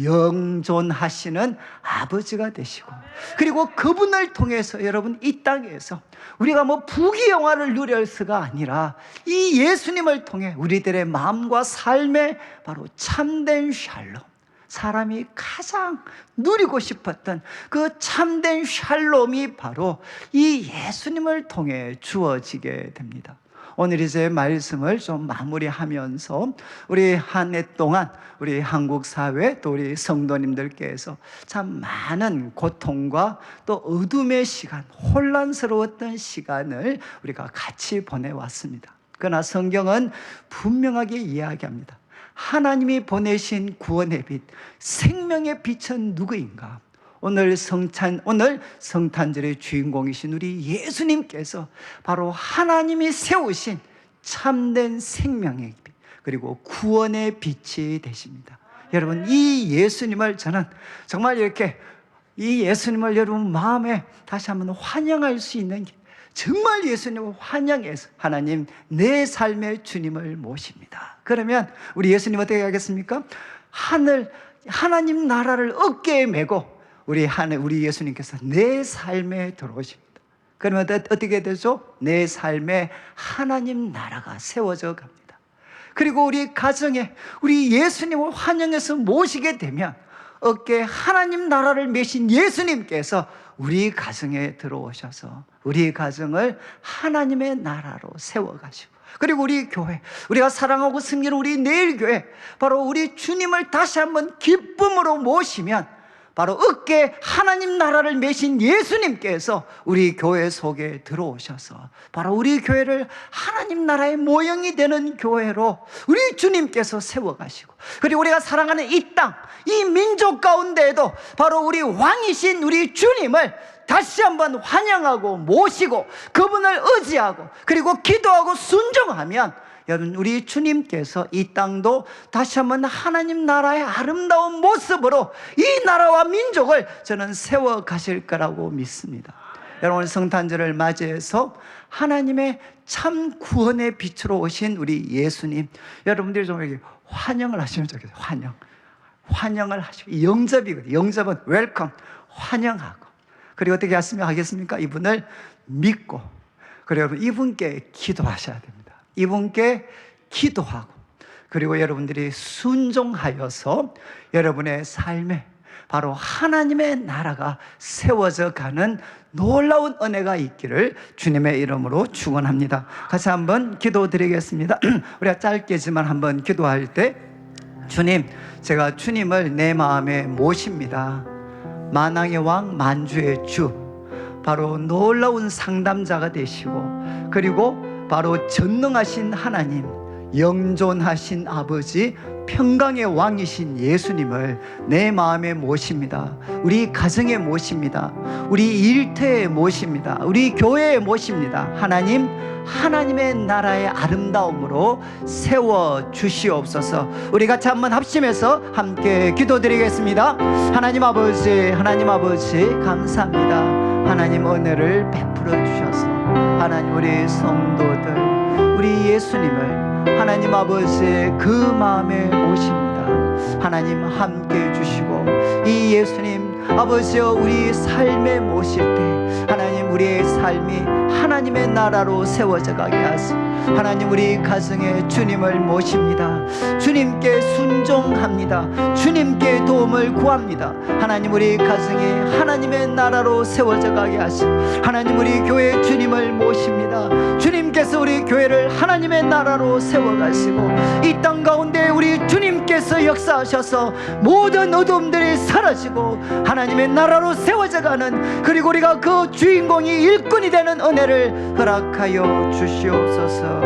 영존하시는 아버지가 되시고, 그리고 그분을 통해서 여러분 이 땅에서 우리가 뭐 부귀영화를 누려서가 아니라 이 예수님을 통해 우리들의 마음과 삶에 바로 참된 샬롬, 사람이 가장 누리고 싶었던 그 참된 샬롬이 바로 이 예수님을 통해 주어지게 됩니다. 오늘 이제 말씀을 좀 마무리하면서 우리 한 해 동안 우리 한국 사회 또 우리 성도님들께서 참 많은 고통과 또 어둠의 시간, 혼란스러웠던 시간을 우리가 같이 보내왔습니다. 그러나 성경은 분명하게 이야기합니다. 하나님이 보내신 구원의 빛, 생명의 빛은 누구인가? 오늘 성탄절의 주인공이신 우리 예수님께서 바로 하나님이 세우신 참된 생명의 빛, 그리고 구원의 빛이 되십니다. 여러분, 이 예수님을 저는 정말 이렇게 이 예수님을 여러분 마음에 다시 한번 환영할 수 있는 게, 정말 예수님을 환영해서 하나님, 내 삶의 주님을 모십니다. 그러면 우리 예수님 어떻게 하겠습니까? 하나님 나라를 어깨에 메고 우리 예수님께서 내 삶에 들어오십니다. 그러면 어떻게 되죠? 내 삶에 하나님 나라가 세워져 갑니다. 그리고 우리 가정에 우리 예수님을 환영해서 모시게 되면 어깨에 하나님 나라를 메신 예수님께서 우리 가정에 들어오셔서 우리 가정을 하나님의 나라로 세워가시고, 그리고 우리 교회, 우리가 사랑하고 섬기는 우리 내일교회, 바로 우리 주님을 다시 한번 기쁨으로 모시면 바로 어깨에 하나님 나라를 메신 예수님께서 우리 교회 속에 들어오셔서 바로 우리 교회를 하나님 나라의 모형이 되는 교회로 우리 주님께서 세워가시고, 그리고 우리가 사랑하는 이 땅, 이 민족 가운데에도 바로 우리 왕이신 우리 주님을 다시 한번 환영하고 모시고 그분을 의지하고 그리고 기도하고 순종하면, 여러분, 우리 주님께서 이 땅도 다시 한번 하나님 나라의 아름다운 모습으로 이 나라와 민족을 저는 세워 가실 거라고 믿습니다. 여러분, 성탄절을 맞이해서 하나님의 참 구원의 빛으로 오신 우리 예수님, 여러분들이 좀 이렇게 환영을 하시면 좋겠어요. 환영을 하시고, 영접이거든요. 영접은 웰컴, 환영하고, 그리고 어떻게 하겠습니까? 이분을 믿고, 그리고 여러분, 이분께 기도하셔야 됩니다. 이분께 기도하고, 그리고 여러분들이 순종하여서 여러분의 삶에 바로 하나님의 나라가 세워져 가는 놀라운 은혜가 있기를 주님의 이름으로 축원합니다. 같이 한번 기도드리겠습니다. 우리가 짧게지만 한번 기도할 때, 주님, 제가 주님을 내 마음에 모십니다. 만왕의 왕, 만주의 주, 바로 놀라운 상담자가 되시고, 그리고 바로 전능하신 하나님, 영존하신 아버지, 평강의 왕이신 예수님을 내 마음에 모십니다. 우리 가정에 모십니다. 우리 일터에 모십니다. 우리 교회에 모십니다. 하나님, 하나님의 나라의 아름다움으로 세워 주시옵소서. 우리 같이 한번 합심해서 함께 기도드리겠습니다. 하나님 아버지, 하나님 아버지, 감사합니다. 하나님, 은혜를 베풀어 주셔서 하나님, 우리 성도들, 우리 예수님을 하나님 아버지의 그 마음에 모십니다. 하나님, 함께 해주시고 이 예수님 아버지여, 우리 삶에 모실 때 하나님, 우리의 삶이 하나님의 나라로 세워져 가게 하시고, 하나님, 우리 가정에 주님을 모십니다. 주님께 순종합니다. 주님께 도움을 구합니다. 하나님, 우리 가정에 하나님의 나라로 세워져 가게 하시고, 하나님, 우리 교회 주님을 모십니다. 주님께서 우리 교회를 하나님의 나라로 세워가시고, 이 땅 가운데 우리 주님께서 역사하셔서 모든 어둠들이 사라지고 하나님의 나라로 세워져 가는, 그리고 우리가 그 주인공이 일꾼이 되는 은혜를 허락하여 주시옵소서.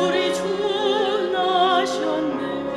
우리 주 나셨네.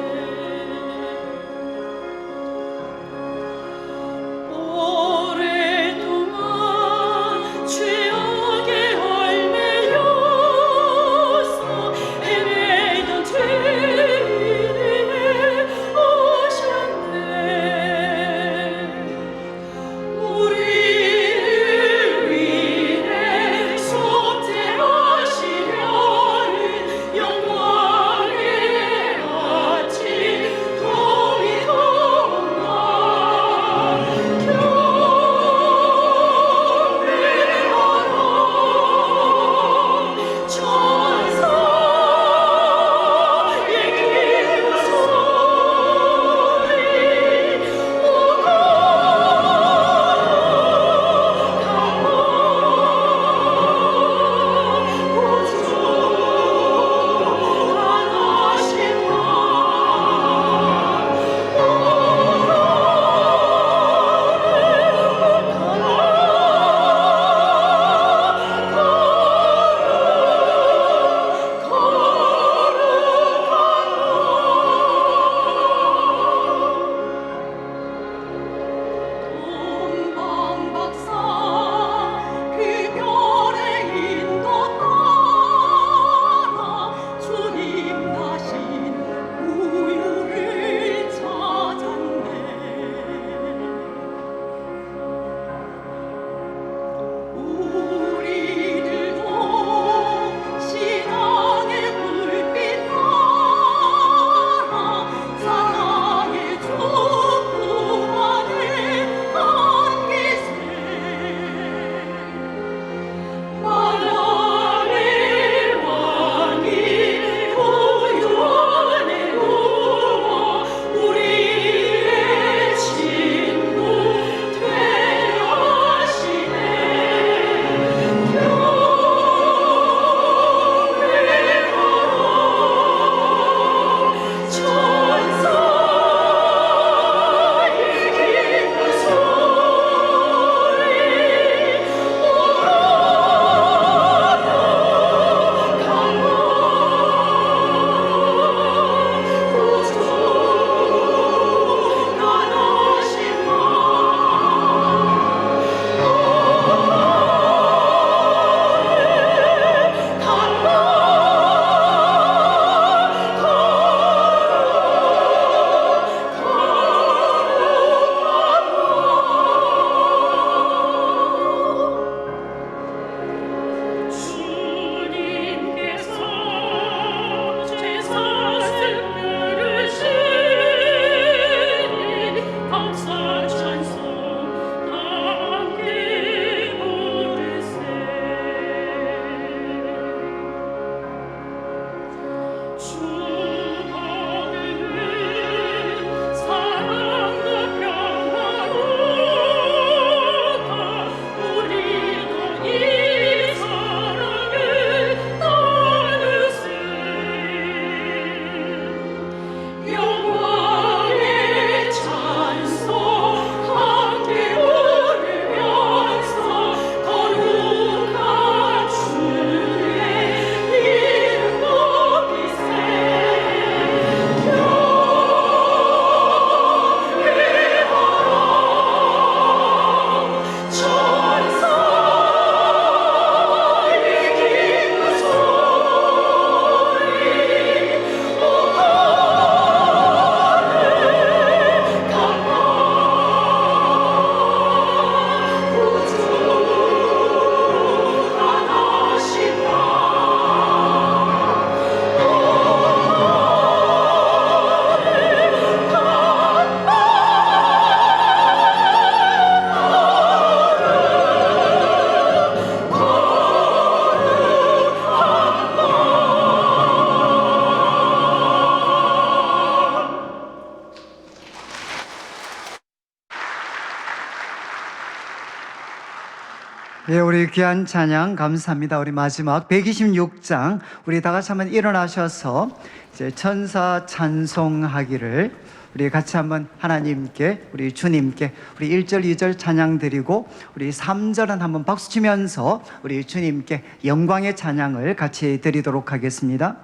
예, 우리 귀한 찬양 감사합니다. 우리 마지막 126장 우리 다 같이 한번 일어나셔서 이제 천사 찬송하기를 우리 같이 한번 하나님께 우리 주님께 우리 1절 2절 찬양 드리고 우리 3절은 한번 박수 치면서 우리 주님께 영광의 찬양을 같이 드리도록 하겠습니다.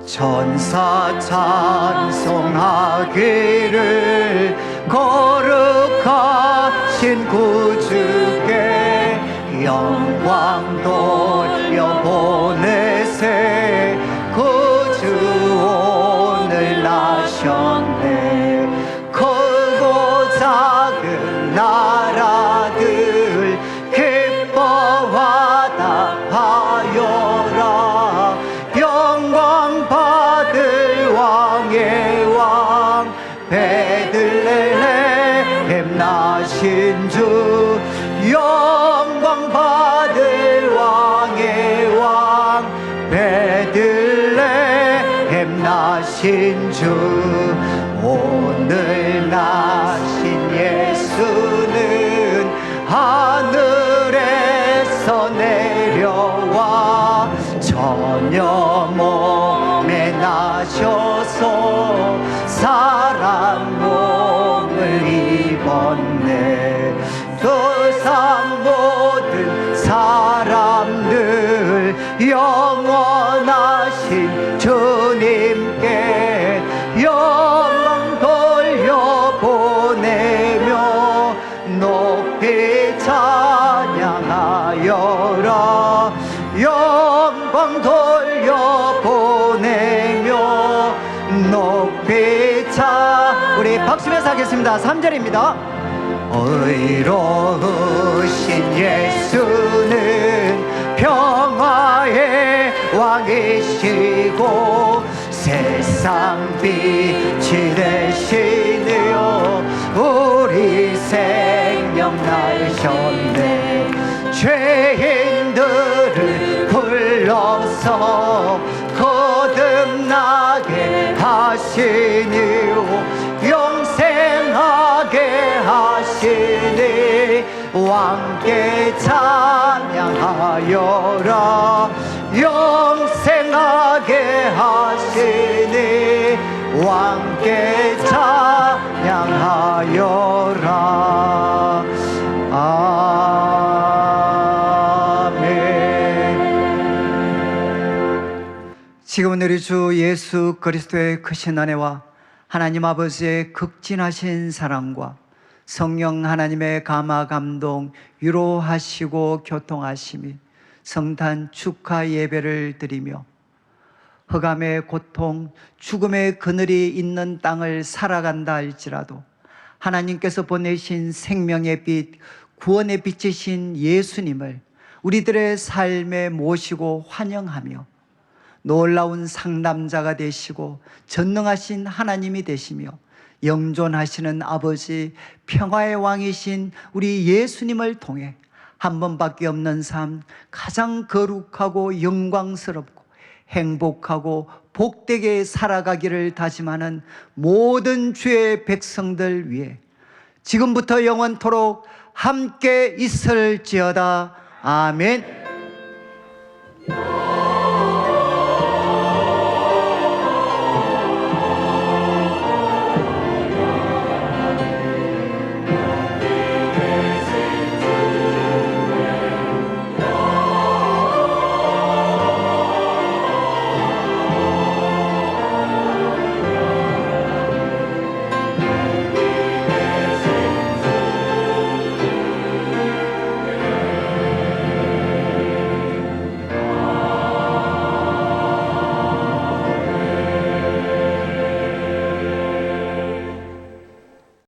천사 찬송하기를 거룩하신 구주께 영광 돌려보내세. 구주 오늘 나셨네. 크고 작은 나라들 기뻐하다 하여라. 영광 받을 왕의 왕 베들레헴 나신 주. 영광 받을 왕의 왕 베들레헴 나신 주. 오늘 나신 예수는 하늘에서 내려와 전혀 몸에 나셔서 사람 몸을 입었네. 세상 모든 사람들 영원하신 주님께 영광 돌려보내며 높이 찬양하여라. 영광 돌려보내며 높이 우리 박수면서 하겠습니다. 3절입니다. 의로우신 예수는 평화의 왕이시고 세상 빛이 되시며 우리 생명 나으셨네. 죄인들을 불러서 거듭나게 하시니요 영생하게 하시니 왕께 찬양하여라. 영생하게 하시니 왕께 찬양하여라. 아멘. 지금은 우리 주 예수 그리스도의 크신 은혜와 하나님 아버지의 극진하신 사랑과 성령 하나님의 감화 감동 위로하시고 교통하심이 성탄 축하 예배를 드리며 흑암의 고통 죽음의 그늘이 있는 땅을 살아간다 할지라도 하나님께서 보내신 생명의 빛 구원의 빛이신 예수님을 우리들의 삶에 모시고 환영하며 놀라운 상담자가 되시고 전능하신 하나님이 되시며 영존하시는 아버지 평화의 왕이신 우리 예수님을 통해 한 번밖에 없는 삶, 가장 거룩하고 영광스럽고 행복하고 복되게 살아가기를 다짐하는 모든 주의 백성들 위해 지금부터 영원토록 함께 있을지어다. 아멘.